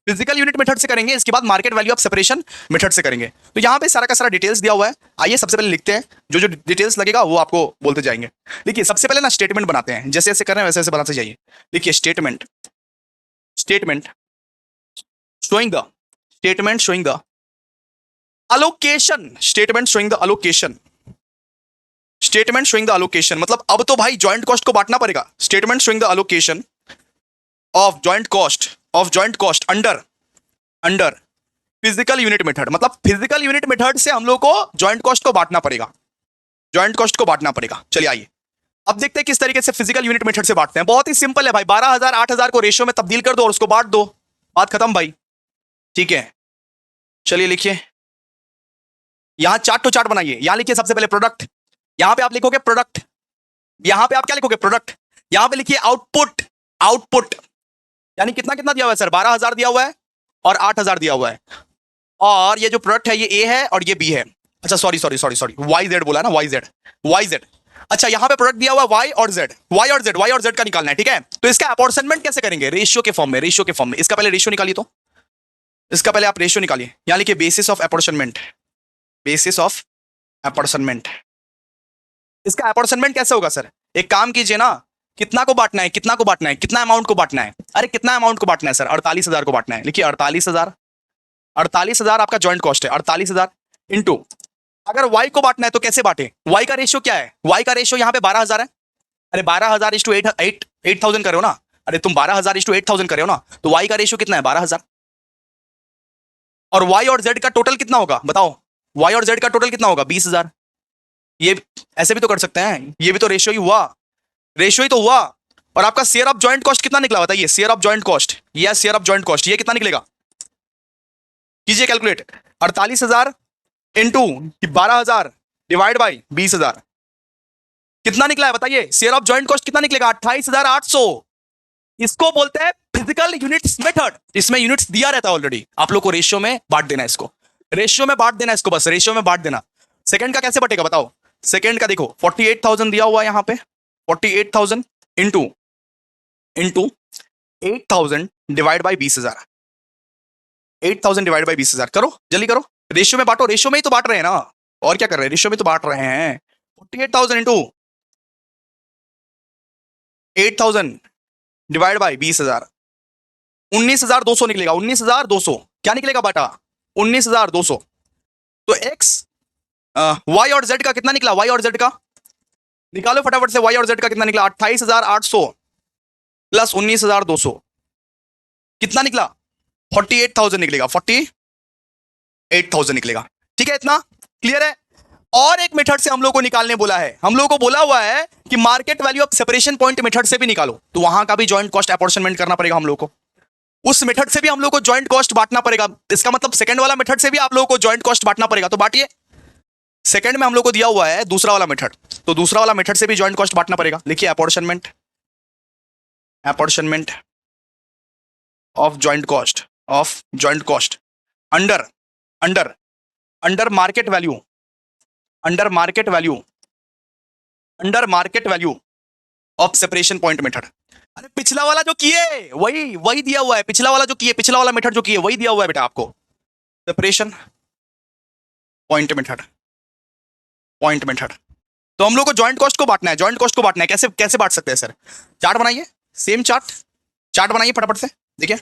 फिजिकल यूनिट मेथड से करेंगे, इसके बाद market value of separation method से करेंगे। तो यहां पे सारा का सारा डिटेल्स दिया हुआ है। आइए सबसे पहले लिखते हैं, जो जो डिटेल्स लगेगा वो आपको बोलते जाएंगे। देखिए सबसे पहले ना स्टेटमेंट बनाते हैं, जैसे जैसे कर रहे हैं वैसे वैसे बनाते जाइए। देखिए statement showing the allocation, statement showing the allocation, मतलब अब तो भाई ज्वाइंट कॉस्ट को बांटना पड़ेगा। Statement showing the allocation of joint cost under physical unit method, मतलब फिजिकल यूनिट मेथड से हम लोग को ज्वाइंट कॉस्ट को बांटना पड़ेगा, चलिए आइए अब देखते हैं किस तरीके से फिजिकल यूनिट मेथड से बांटते हैं। बहुत ही सिंपल है भाई, 12,000 8,000 को रेशियो में तब्दील कर दो और उसको बांट दो, बात खत्म भाई। ठीक है, चलिए लिखिए, यहां चार्ट टू चार्ट बनाइए। यहां लिखिए सबसे पहले प्रोडक्ट, यहां पे आप लिखोगे प्रोडक्ट, यहां पे आप क्या लिखोगे, प्रोडक्ट। यहां पे लिखिए आउटपुट, यानी कितना कितना दिया हुआ है सर, 12,000 दिया हुआ है और 8,000 दिया हुआ है। और ये जो प्रोडक्ट है ये ए है और ये बी है। अच्छा सॉरी वाई जेड बोला ना, वाई जेड। अच्छा यहाँ पे प्रोडक्ट दिया हुआ है वाई और जेड का निकालना है। ठीक है, तो इसका अपॉर्शनमेंट कैसे करेंगे, रेशियो के फॉर्म में। इसका पहले रेशियो निकालिए, तो इसका पहले आप रेशियो निकालिए। यहां लिखिए बेसिस ऑफ अपॉर्शनमेंट। इसका अपॉर्शनमेंट कैसे होगा सर, एक काम कीजिए ना, कितना बांटना है, कितना अमाउंट को बांटना है। अरे कितना अमाउंट को बांटना है सर, 48,000 को बांटना है। लिखिए 48,000 आपका ज्वाइंट कॉस्ट है, 48,000 इंटू, अगर वाई को बांटना है तो कैसे बांटे, वाई का रेशियो क्या है, वाई का रेशियो यहाँ पे 12,000 है। अरे 12,000:8,000 कर रहे हो ना, अरे तुम 12,000:8,000 कर रहे हो ना, तो वाई का रेशियो कितना है, 12,000। और वाई और जेड का टोटल कितना होगा बताओ, वाई और जेड का टोटल कितना होगा, 20,000। ये ऐसे भी तो कर सकते हैं, ये भी तो रेशियो ही हुआ। और आपका शेयर ऑफ जॉइंट कॉस्ट कितना निकला बताइए, शेयर ऑफ जॉइंट कॉस्ट ये कितना निकलेगा, कीजिए कैलकुलेट। 48,000 इंटू 12,000 डिवाइड बाई 20,000 कितना निकला है बताइए, शेयर ऑफ जॉइंट कॉस्ट कितना निकलेगा, 28,800। इसको बोलते हैं फिजिकल यूनिट्स मेथड। इसमें यूनिट्स दिया रहता है ऑलरेडी, आप लोग को रेशियो में बांट देना है इसको, बस रेशियो में बांट देना। सेकंड का कैसे बटेगा बताओ, सेकंड का देखो 48,000 दिया हुआ है यहाँ पे, 48,000 into 8,000 divide by 20,000, 8,000 divide by 20,000 करो, जल्दी करो, रेशियो में बांटो, रेशियो में ही तो बांट रहे हैं ना, और क्या कर रहे हैं, रेशियो में तो बांट रहे हैं। 48,000 इंटू 8,000 डिवाइड बाई 20,000, 19,200 निकलेगा, 19,200 क्या निकलेगा बाटा, 19,200। तो एक्स वाई और जेड का कितना निकला, वाई और जेड का निकालो फटाफट से, वाई और जेड का कितना निकला, 28,800 प्लस 19,200 कितना निकला, 48,000 निकलेगा, 48,000 निकलेगा। ठीक है, इतना क्लियर है। और एक मेथड से हम लोग को निकालने बोला है, हम लोग को बोला हुआ है कि market value of separation point method से भी निकालो, तो वहां का भी जॉइंट कॉस्ट अपॉर्शनमेंट करना पड़ेगा हम लोग को, उस मेथड से भी हम लोग को जॉइंट कॉस्ट बांटना पड़ेगा। इसका मतलब सेकंड वाला मेथड से भी आप लोगों को जॉइंट कॉस्ट बांटना पड़ेगा, तो बांटिए। सेकंड में हम लोग को दिया हुआ है दूसरा वाला मेथड, तो दूसरा वाला मेथड से भी जॉइंट कॉस्ट बांटना पड़ेगा। लिखिए apportionment, apportionment of joint cost under under under market value, under market value, under market value of separation point method. अरे पिछला वाला जो किए वही दिया हुआ है, पिछला वाला जो किए, पिछला वाला मेथड जो किए वही दिया हुआ है बेटा आपको, separation point method, point method. तो हम लोग को जॉइंट कॉस्ट को बांटना है, जॉइंट कॉस्ट को बांटना है। कैसे कैसे बांट सकते हैं सर? चार्ट बनाइए, सेम चार्ट बनाइए फटाफट से। देखिए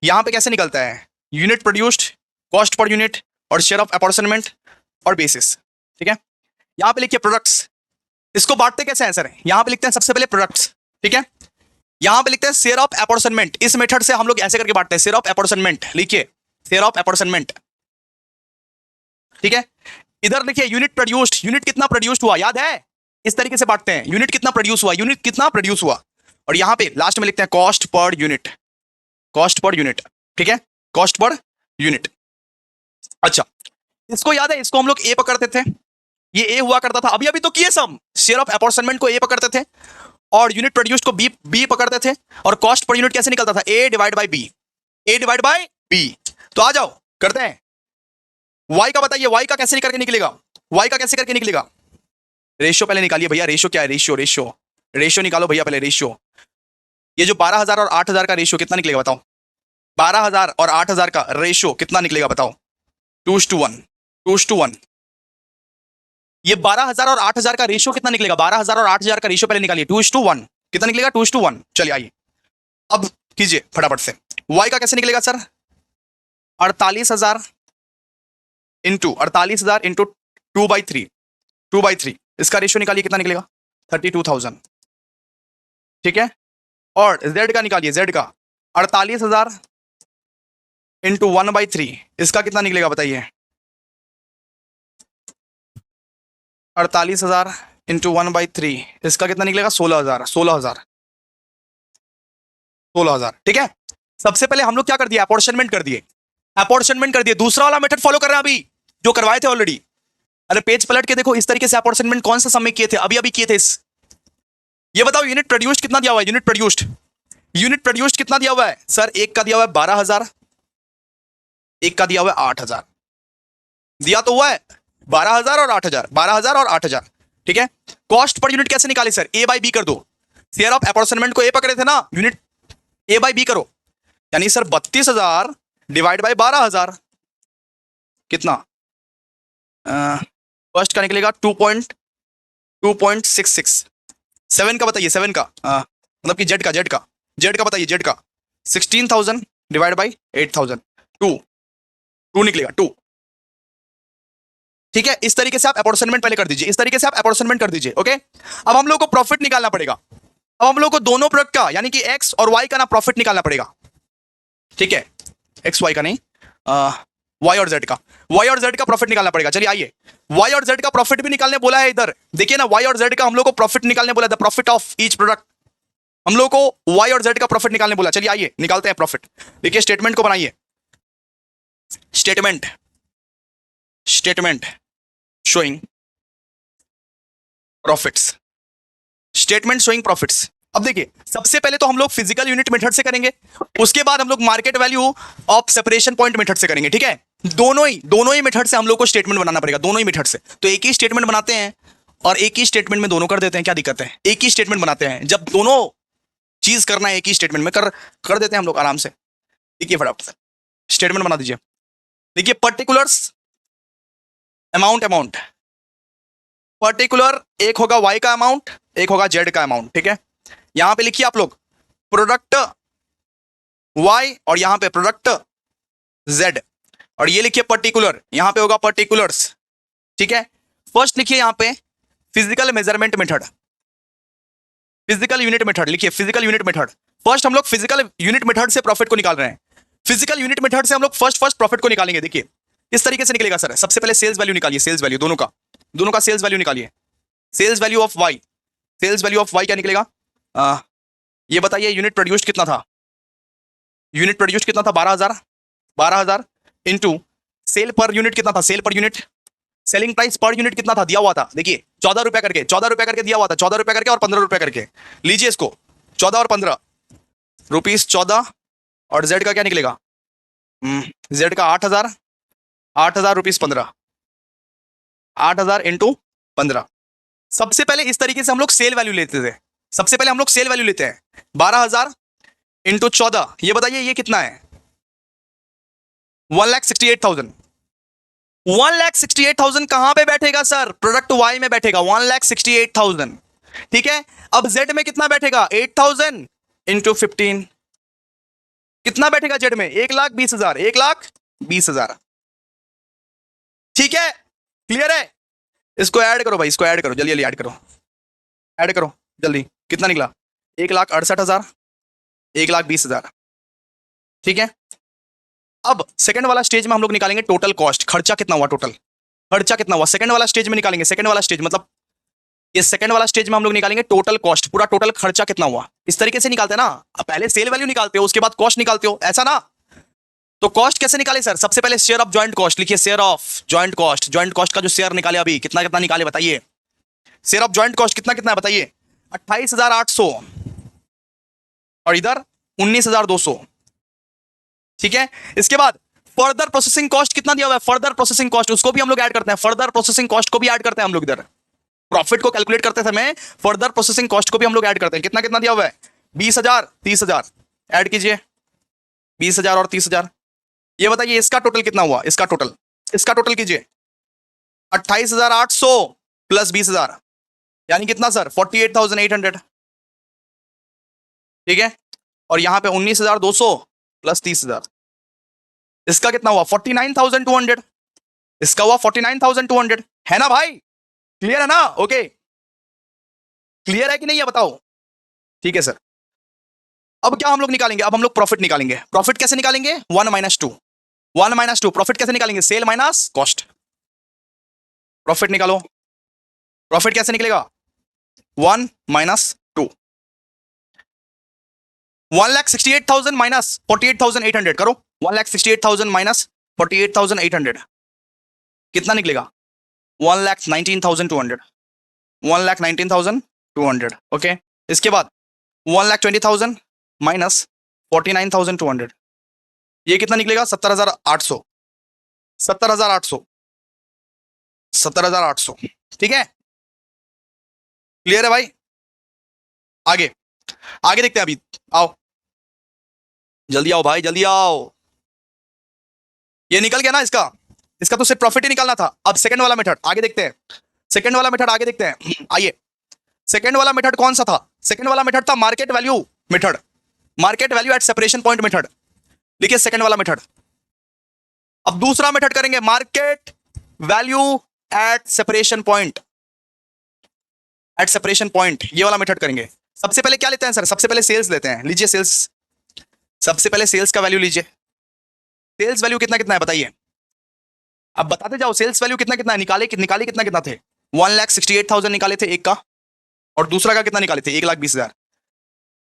यहां पे कैसे निकलता है, unit produced, cost per unit और शेयर ऑफ अपॉर्शनमेंट और बेसिस। ठीक है, यहां पे लिखिए प्रोडक्ट्स। इसको बांटते कैसे हैं सर? यहां पे लिखते हैं सबसे पहले प्रोडक्ट्स, ठीक है, यहां पे लिखते हैं शेयर ऑफ अपॉर्शनमेंट। इस मेथड से हम लोग ऐसे करके बांटते हैं, शेयर ऑफ अपॉर्शनमेंट, लिखिए शेयर ऑफ अपॉर्शनमेंट, ठीक है। इधर लिखिए यूनिट प्रोड्यूस्ड, यूनिट कितना प्रोड्यूस्ड हुआ, याद है? इस तरीके से बांटते हैं, यूनिट कितना प्रोड्यूस हुआ, यूनिट कितना प्रोड्यूस हुआ। और यहां पे लास्ट में लिखते हैं cost per unit, cost per unit, ठीक है, कॉस्ट पर यूनिट। अच्छा, इसको याद है, इसको हम लोग ए पकड़ते थे, ये ए हुआ करता था, अभी तो किए सम, शेयर ऑफ अपॉर्शनमेंट को ए पकड़ते थे और यूनिट प्रोड्यूस्ड को बी पकड़ते थे, और कॉस्ट पर यूनिट कैसे निकलता था, A divide by B, A divide by B. तो आ जाओ करते हैं, y का बताइए, y का कैसे करके निकलेगा, y का कैसे करके निकलेगा? रेशियो पहले निकालिए भैया, रेशियो क्या है, रेशियो निकालो भैया पहले, रेशियो। ये जो 12,000 और 8,000 का रेशियो कितना निकलेगा बताओ? 12,000 और 8,000 का रेशियो कितना निकलेगा बताओ? 2:1, 2:1। ये 12,000 और 8,000 का रेशियो कितना निकलेगा? 12,000 और 8,000 का रेशियो पहले निकालिए, 2:1 कितना निकलेगा? 2:1। चलिए आइए अब कीजिए फटाफट से, y का कैसे निकलेगा सर? 48,000 इंटू 48,000 इंटू 2/3, 2/3, इसका रेशियो निकालिए कितना निकलेगा? 32,000, ठीक है। और z का निकालिए, z का 48,000 इंटू 1/3, इसका कितना निकलेगा बताइए? 48,000 इंटू 1/3, इसका कितना निकलेगा? 16,000, 16,000, 16,000, ठीक है। सबसे पहले हम लोग क्या कर दिए? अपॉर्शनमेंट कर दिए, अपॉर्शनमेंट कर दिए। दूसरा वाला मेथड फॉलो कर रहे हैं अभी, जो करवाए थे ऑलरेडी। अरे पेज पलट के देखो, इस तरीके से अपॉर्शनमेंट कौन सा समय किए थे? अभी किए थे इस। ये बताओ यूनिट प्रोड्यूस्ड कितना दिया हुआ है? यूनिट प्रोड्यूस्ड कितना दिया हुआ है सर? एक का दिया हुआ है 12,000, एक का दिया हुआ है 8,000, दिया तो हुआ है 12,000 और 8,000, 12,000 और 8,000, ठीक है। कॉस्ट पर यूनिट कैसे निकाले सर? ए बाई बी कर दो, शेयर ऑफ अपॉर्शनमेंट को ए पकड़े थे ना, यूनिट ए बाई बी करो, यानी सर 32,000 डिवाइड बाई 12,000 कितना? फर्स्ट का निकलेगा 2.66। 7 का बताइए, 7 का मतलब कि जेड का बताइए, जेड का 16,000 डिवाइड बाई 8,000, 2 निकलेगा, 2, ठीक है। इस तरीके से आप अपॉर्शनमेंट पहले कर दीजिए, इस तरीके से आप अपॉर्शनमेंट कर दीजिए, ओके। अब हम लोग को प्रॉफिट निकालना पड़ेगा, अब हम लोग को दोनों प्रोडक्ट का यानी कि एक्स और वाई का ना प्रॉफिट निकालना पड़ेगा, ठीक है। एक्स वाई का नहीं, वाई और जेड का, वाई और जेड का प्रॉफिट निकालना पड़ेगा। चलिए आइए, वाई और जेड का प्रॉफिट भी निकालने बोला है इधर, देखिए ना, वाई और जेड का हम लोग को प्रॉफिट निकालने बोला, the profit of each product, हम लोग को वाई और जेड का प्रॉफिट निकालने बोला। चलिए आइए निकालते हैं प्रॉफिट। देखिए स्टेटमेंट को बनाइए, statement showing profits, statement showing profits. अब देखिए सबसे पहले तो हम लोग फिजिकल यूनिट मेथड से करेंगे, उसके बाद हम लोग market value of separation point method से करेंगे, ठीक है। दोनों ही मेथड से हम लोग को स्टेटमेंट बनाना पड़ेगा, दोनों ही मेथड से। तो एक ही स्टेटमेंट बनाते हैं और एक ही स्टेटमेंट में दोनों कर देते हैं, क्या दिक्कत है? एक ही स्टेटमेंट बनाते हैं, जब दोनों चीज करना है एक ही स्टेटमेंट में कर देते हैं हम लोग आराम से। देखिए फटाफट से स्टेटमेंट बना दीजिए। देखिए पर्टिकुलर्स अमाउंट, पर्टिकुलर एक होगा वाई का अमाउंट, एक होगा जेड का अमाउंट, ठीक है। यहां पे लिखिए आप लोग प्रोडक्ट वाई और यहां पे प्रोडक्ट जेड, और ये लिखिए पर्टिकुलर, यहां पे होगा पर्टिकुलर्स, ठीक है। फर्स्ट लिखिए यहां पे physical measurement method, physical unit method, लिखिए फिजिकल यूनिट मेथड। फर्स्ट हम लोग फिजिकल यूनिट मेथड से प्रॉफिट को निकाल रहे हैं, फिजिकल यूनिट मेथड से हम लोग फर्स्ट प्रॉफिट को निकालेंगे। देखिए इस तरीके से निकलेगा सर, सबसे पहले सेल्स वैल्यू निकालिए, सेल्स वैल्यू दोनों का सेल्स वैल्यू निकालिए, sales value of Y, sales value of Y क्या निकलेगा? ये बताइए यूनिट प्रोड्यूस्ड कितना था? यूनिट प्रोड्यूस्ड कितना था? 12,000 इंटू सेल पर यूनिट कितना था? Sale per unit selling price per unit कितना था, दिया हुआ था, देखिए 14 रुपए करके, 14 रुपए करके दिया हुआ था, 14 रुपए करके और 15 रुपए करके। लीजिए इसको, 14 और 15 रुपीस 14, और जेड का क्या निकलेगा, जेड का 8,000, 8,000 रुपीस 15, 8,000 इंटू 15। सबसे पहले इस तरीके से हम लोग सेल वैल्यू लेते थे, सबसे पहले हम लोग सेल वैल्यू लेते हैं 12,000 इंटू 14, ये बताइए ये कितना है, 1,68,000। 1,68,000 कहां पे बैठेगा सर, प्रोडक्ट वाई में बैठेगा 1,68,000, ठीक है। अब जेड में कितना बैठेगा, 8,000 इंटू 15, कितना बैठेगा जेड में, 1,20,000, 1,20,000, ठीक है, क्लियर है। इसको ऐड करो भाई, इसको ऐड करो, जल्दी जल्दी ऐड करो, ऐड करो जल्दी, कितना निकला, 1,68,000, 1,20,000, ठीक है। अब सेकंड वाला स्टेज में हम लोग निकालेंगे टोटल कॉस्ट, खर्चा कितना हुआ, टोटल खर्चा कितना हुआ, सेकंड वाला स्टेज में निकालेंगे, सेकंड वाला स्टेज मतलब ये सेकंड वाला स्टेज में हम लोग निकालेंगे टोटल कॉस्ट, पूरा टोटल खर्चा कितना हुआ, इस तरीके से निकालते हैं ना, पहले सेल वैल्यू निकालते हो उसके बाद कॉस्ट निकालते हो, ऐसा ना। तो कॉस्ट कैसे निकाले सर, सबसे पहले शेयर ऑफ जॉइंट कॉस्ट लिखिए, share of joint cost, joint cost का जो शेयर निकाले अभी कितना कितना निकाले बताइए, शेयर ऑफ जॉइंट कॉस्ट कितना कितना है बताइए, 28,800 और इधर 19,200, ठीक है। इसके बाद फर्दर प्रोसेसिंग कॉस्ट कितना दिया हुआ है, फर्दर प्रोसेसिंग कॉस्ट उसको भी हम लोग ऐड करते हैं, फर्दर प्रोसेसिंग कॉस्ट को भी ऐड करते हैं हम लोग, इधर प्रॉफिट को कैलकुलेट करते समय फर्दर प्रोसेसिंग कॉस्ट को भी हम लोग ऐड करते हैं, कितना कितना दिया हुआ है, 20,000 30,000, ऐड कीजिए 20,000 और 30,000, ये बताइए इसका टोटल कितना हुआ, इसका टोटल कीजिए 28,800 प्लस 20,000 यानी कितना सर 48,800, ठीक है। और यहां पे 19,200 प्लस 30,000, इसका कितना हुआ 49,200, इसका हुआ 49,200, है ना भाई, क्लियर है ना, ओके क्लियर है कि नहीं है बताओ, ठीक है सर। अब क्या हम लोग निकालेंगे, अब हम लोग प्रॉफिट निकालेंगे, प्रॉफिट कैसे निकालेंगे, 1 - 2, 1 - 2 प्रॉफिट कैसे निकालेंगे, सेल माइनस कॉस्ट, प्रॉफिट निकालो, प्रॉफिट कैसे निकलेगा 1 - 2, 1,68,000 माइनस 48,800 करो, 1,68,000 माइनस 48,800 कितना निकलेगा 1,19,200, 1,19,200, ओके। इसके बाद 1,20,000 माइनस 49,200, ये कितना निकलेगा 70,800, 70,800, 70,800, ठीक है, क्लियर है भाई। आगे आगे देखते हैं, अभी आओ जल्दी आओ भाई जल्दी आओ, ये निकल गया ना, इसका तो सिर्फ प्रॉफिट ही निकालना था। अब सेकंड वाला मेथड आगे देखते हैं, सेकंड वाला मेथड आगे देखते हैं, आइए। सेकंड वाला मेथड कौन सा था, सेकंड वाला मेथड था market value method, market value at separation point method, लिखिए सेकंड वाला मेथड। अब दूसरा मेथड करेंगे market value at separation point, at separation point, ये वाला मेथड करेंगे। सबसे पहले क्या लेते हैं सर, सबसे पहले सेल्स लेते हैं, लीजिए सेल्स, सबसे पहले सेल्स का वैल्यू लीजिए, सेल्स वैल्यू कितना कितना है बताइए, अब बताते जाओ सेल्स वैल्यू कितना कितना है, निकाले कितना कितना थे, 1,68,000 निकाले थे एक का, और दूसरा का कितना निकाले थे 1,20,000।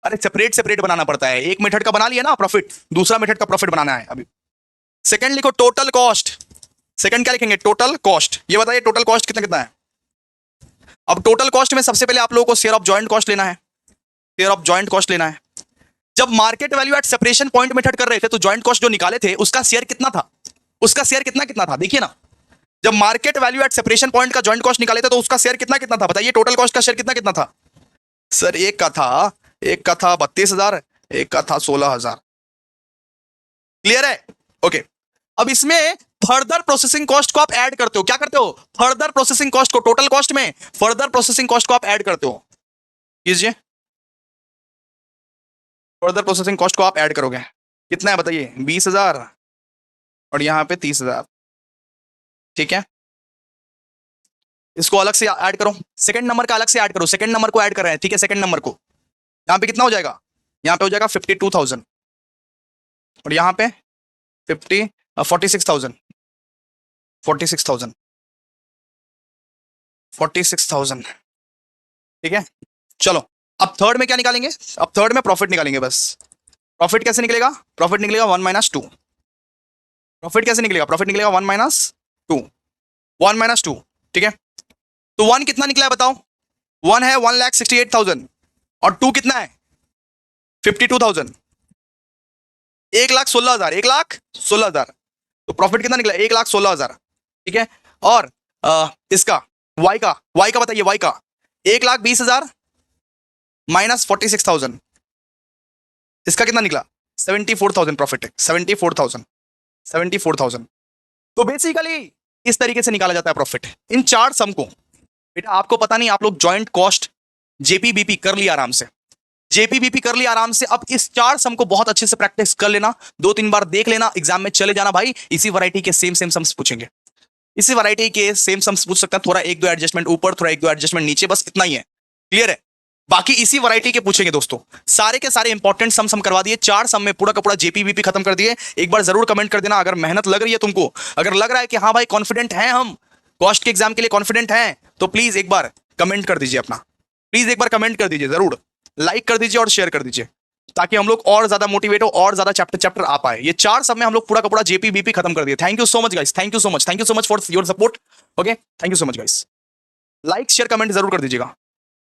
अरे सेपरेट सेपरेट बनाना पड़ता है, एक मेथड का बना लिया ना प्रॉफिट, दूसरा मेथड का प्रॉफिट बनाना है। अभी सेकंड लिखो टोटल कॉस्ट, सेकंड क्या लिखेंगे टोटल कॉस्ट, ये बताइए टोटल कॉस्ट कितना कितना है। अब टोटल कॉस्ट में सबसे पहले आप लोगों को शेयर ऑफ जॉइंट कॉस्ट लेना है, शेयर ऑफ जॉइंट कॉस्ट लेना है। जब market value at separation point method कर रहे थे तो जॉइंट कॉस्ट जो निकाले थे उसका शेयर कितना था, उसका शेयर कितना कितना था, देखिए ना, जब market value at separation point का जॉइंट कॉस्ट निकाले थे तो उसका शेयर कितना कितना था बताइए, टोटल कॉस्ट का शेयर कितना कितना था सर, एक का था 32,000, एक का था 16,000, क्लियर है, ओके। अब इसमें फर्दर प्रोसेसिंग कॉस्ट को आप ऐड करते हो, क्या करते हो, फर्दर प्रोसेसिंग कॉस्ट को टोटल कॉस्ट में फर्दर प्रोसेसिंग कॉस्ट को आप ऐड करते हो, कीजिए, फर्दर प्रोसेसिंग कॉस्ट को आप ऐड करोगे, कितना है बताइए 20,000 और यहां पे 30,000, ठीक है। इसको अलग से ऐड करो, सेकंड नंबर का अलग से ऐड करो, सेकंड नंबर को ऐड कर रहे हैं, ठीक है, सेकंड नंबर को, यहां पे कितना हो जाएगा, यहां पे हो जाएगा 52,000 और यहां पे 46,000, 46,000, ठीक है। चलो अब थर्ड में क्या निकालेंगे, अब थर्ड में प्रॉफिट निकालेंगे बस। प्रॉफिट कैसे निकलेगा, प्रॉफिट निकलेगा 1 - 2, प्रॉफिट कैसे निकलेगा, प्रॉफिट निकलेगा 1 - 2, 1 माइनस 2, ठीक है। तो 1 कितना निकला है बताओ? 1 है 1,68,000 और 2 कितना है 52,000, 1,16,000, 1,16,000। तो प्रॉफिट कितना निकला? 1,16,000, ठीक है। और इसका वाई का बताइए, वाई का 1,20,000 माइनस 46,000, इसका कितना निकला? 74,000 प्रॉफिट है, 74,000। तो बेसिकली इस तरीके से निकाला जाता है प्रॉफिट इन चार सम को। बेटा आपको पता नहीं, आप लोग जॉइंट कॉस्ट जेपीबीपी कर लिया आराम से, जेपीबीपी कर लिया आराम से। अब इस चार सम को बहुत अच्छे से प्रैक्टिस कर लेना, 2-3 बार देख लेना, एग्जाम में चले जाना भाई। इसी वैरायटी के सेम सम्स पूछेंगे, इसी वैरायटी के सेम सम्स पूछ सकता है, थोड़ा 1-2 एडजस्टमेंट ऊपर, थोड़ा 1-2 एडजस्टमेंट नीचे, बस इतना ही है। क्लियर है? बाकी इसी वैरायटी के पूछेंगे दोस्तों। सारे के सारे इंपॉर्टेंट सम करवा दिए, 4 सम में पूरा का पूरा जेपीबीपी खत्म कर दिए। एक बार जरूर कमेंट कर देना अगर मेहनत लग रही है तुमको, अगर लग रहा है कि हाँ भाई कॉन्फिडेंट हैं हम, कॉस्ट के एग्जाम के लिए कॉन्फिडेंट हैं, तो प्लीज एक बार कमेंट कर दीजिए अपना, प्लीज एक बार कमेंट कर दीजिए, जरूर लाइक कर दीजिए और शेयर कर दीजिए, ताकि हम लोग और ज्यादा मोटिवेट हो और ज्यादा चैप्टर आ पाए। ये 4 सम में हम लोग पूरा का पूरा जेपीबीपी खत्म कर दिए। Thank you so much guys, thank you so much for your support. Okay, thank you so much guys. Like share comment जरूर कर दीजिएगा।